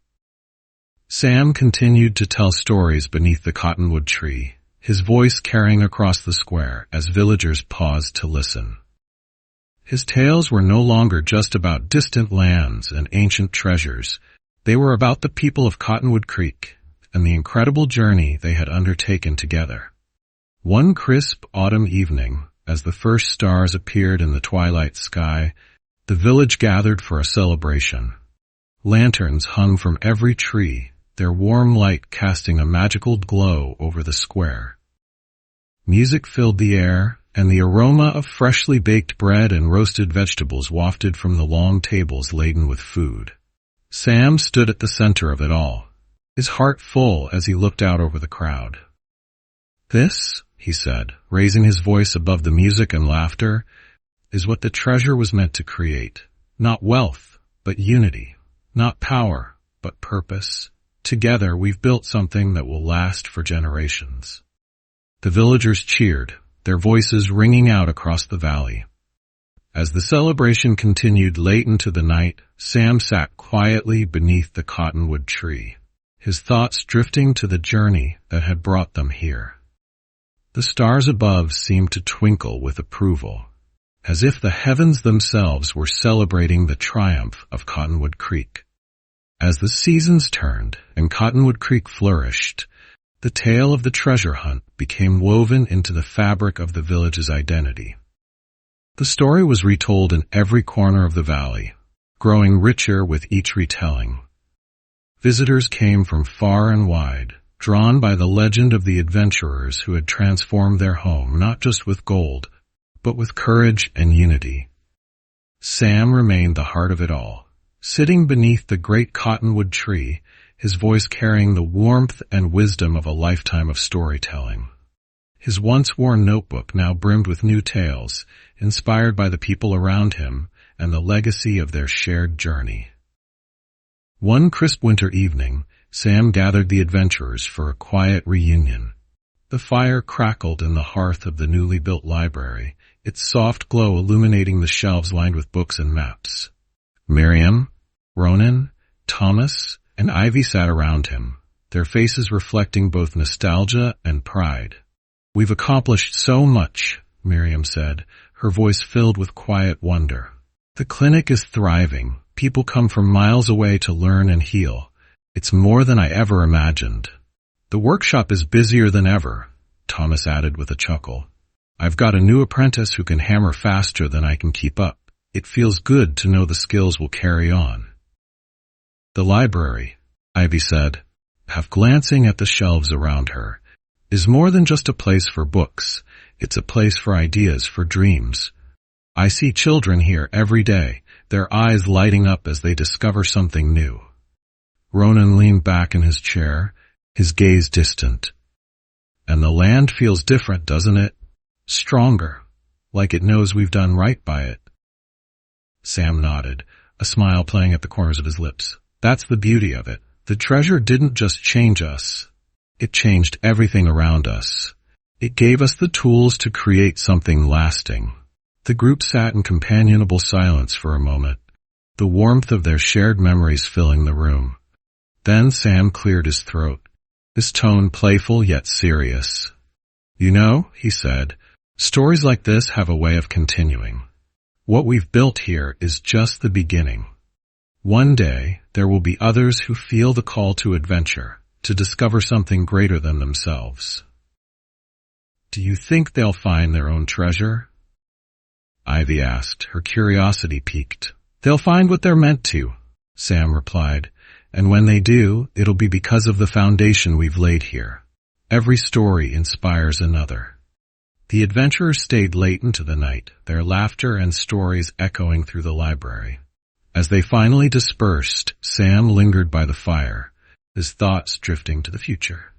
Sam continued to tell stories beneath the cottonwood tree, his voice carrying across the square as villagers paused to listen. His tales were no longer just about distant lands and ancient treasures. They were about the people of Cottonwood Creek and the incredible journey they had undertaken together. One crisp autumn evening, as the first stars appeared in the twilight sky, the village gathered for a celebration. Lanterns hung from every tree, their warm light casting a magical glow over the square. Music filled the air, and the aroma of freshly baked bread and roasted vegetables wafted from the long tables laden with food. Sam stood at the center of it all, his heart full as he looked out over the crowd. "This," he said, raising his voice above the music and laughter, "is what the treasure was meant to create. Not wealth, but unity. Not power, but purpose. Together we've built something that will last for generations." The villagers cheered, their voices ringing out across the valley. As the celebration continued late into the night, Sam sat quietly beneath the cottonwood tree, his thoughts drifting to the journey that had brought them here. The stars above seemed to twinkle with approval, as if the heavens themselves were celebrating the triumph of Cottonwood Creek. As the seasons turned and Cottonwood Creek flourished, the tale of the treasure hunt became woven into the fabric of the village's identity. The story was retold in every corner of the valley, growing richer with each retelling. Visitors came from far and wide, drawn by the legend of the adventurers who had transformed their home not just with gold, but with courage and unity. Sam remained the heart of it all, sitting beneath the great cottonwood tree, his voice carrying the warmth and wisdom of a lifetime of storytelling. His once-worn notebook now brimmed with new tales, inspired by the people around him and the legacy of their shared journey. One crisp winter evening, Sam gathered the adventurers for a quiet reunion. The fire crackled in the hearth of the newly built library, its soft glow illuminating the shelves lined with books and maps. Miriam, Ronan, Thomas, and Ivy sat around him, their faces reflecting both nostalgia and pride. "We've accomplished so much," Miriam said, her voice filled with quiet wonder. "The clinic is thriving. People come from miles away to learn and heal. It's more than I ever imagined." "The workshop is busier than ever," Thomas added with a chuckle. "I've got a new apprentice who can hammer faster than I can keep up. It feels good to know the skills will carry on." "The library," Ivy said, half glancing at the shelves around her, "is more than just a place for books. It's a place for ideas, for dreams. I see children here every day, their eyes lighting up as they discover something new. Ronan leaned back in his chair, his gaze distant. And the land feels different, doesn't it? Stronger, like it knows we've done right by it. Sam nodded, a smile playing at the corners of his lips. That's the beauty of it. The treasure didn't just change us. It changed everything around us. It gave us the tools to create something lasting. The group sat in companionable silence for a moment, the warmth of their shared memories filling the room. Then Sam cleared his throat, his tone playful yet serious. You know, he said, stories like this have a way of continuing. What we've built here is just the beginning. One day, there will be others who feel the call to adventure, to discover something greater than themselves. Do you think they'll find their own treasure? Ivy asked, her curiosity piqued. They'll find what they're meant to, Sam replied, and when they do, it'll be because of the foundation we've laid here. Every story inspires another. The adventurers stayed late into the night, their laughter and stories echoing through the library. As they finally dispersed, Sam lingered by the fire, his thoughts drifting to the future.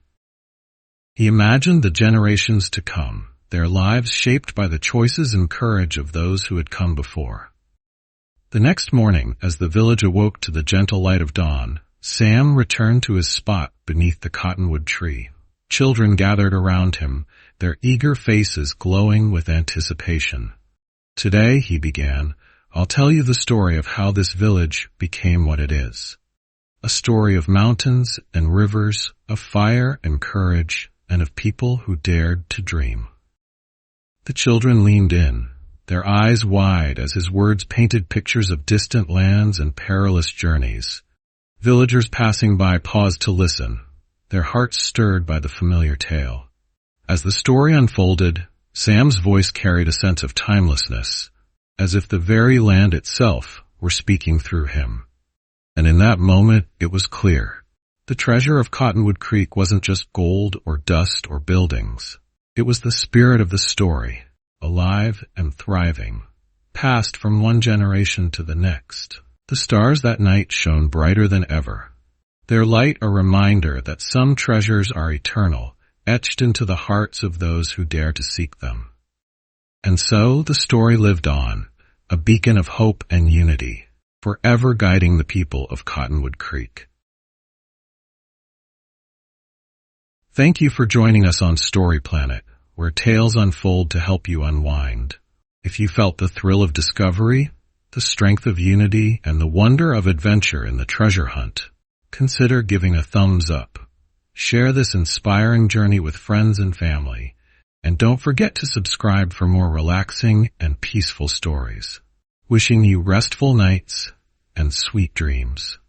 He imagined the generations to come, their lives shaped by the choices and courage of those who had come before. The next morning, as the village awoke to the gentle light of dawn, Sam returned to his spot beneath the cottonwood tree. Children gathered around him, their eager faces glowing with anticipation. Today, he began, I'll tell you the story of how this village became what it is. A story of mountains and rivers, of fire and courage, and of people who dared to dream. The children leaned in, their eyes wide as his words painted pictures of distant lands and perilous journeys. Villagers passing by paused to listen, their hearts stirred by the familiar tale. As the story unfolded, Sam's voice carried a sense of timelessness, as if the very land itself were speaking through him. And in that moment, it was clear. The treasure of Cottonwood Creek wasn't just gold or dust or buildings. It was the spirit of the story, alive and thriving, passed from one generation to the next. The stars that night shone brighter than ever, their light a reminder that some treasures are eternal, etched into the hearts of those who dare to seek them. And so the story lived on, a beacon of hope and unity, forever guiding the people of Cottonwood Creek. Thank you for joining us on Story Planet, where tales unfold to help you unwind. If you felt the thrill of discovery, the strength of unity, and the wonder of adventure in the treasure hunt, consider giving a thumbs up. Share this inspiring journey with friends and family, and don't forget to subscribe for more relaxing and peaceful stories. Wishing you restful nights and sweet dreams.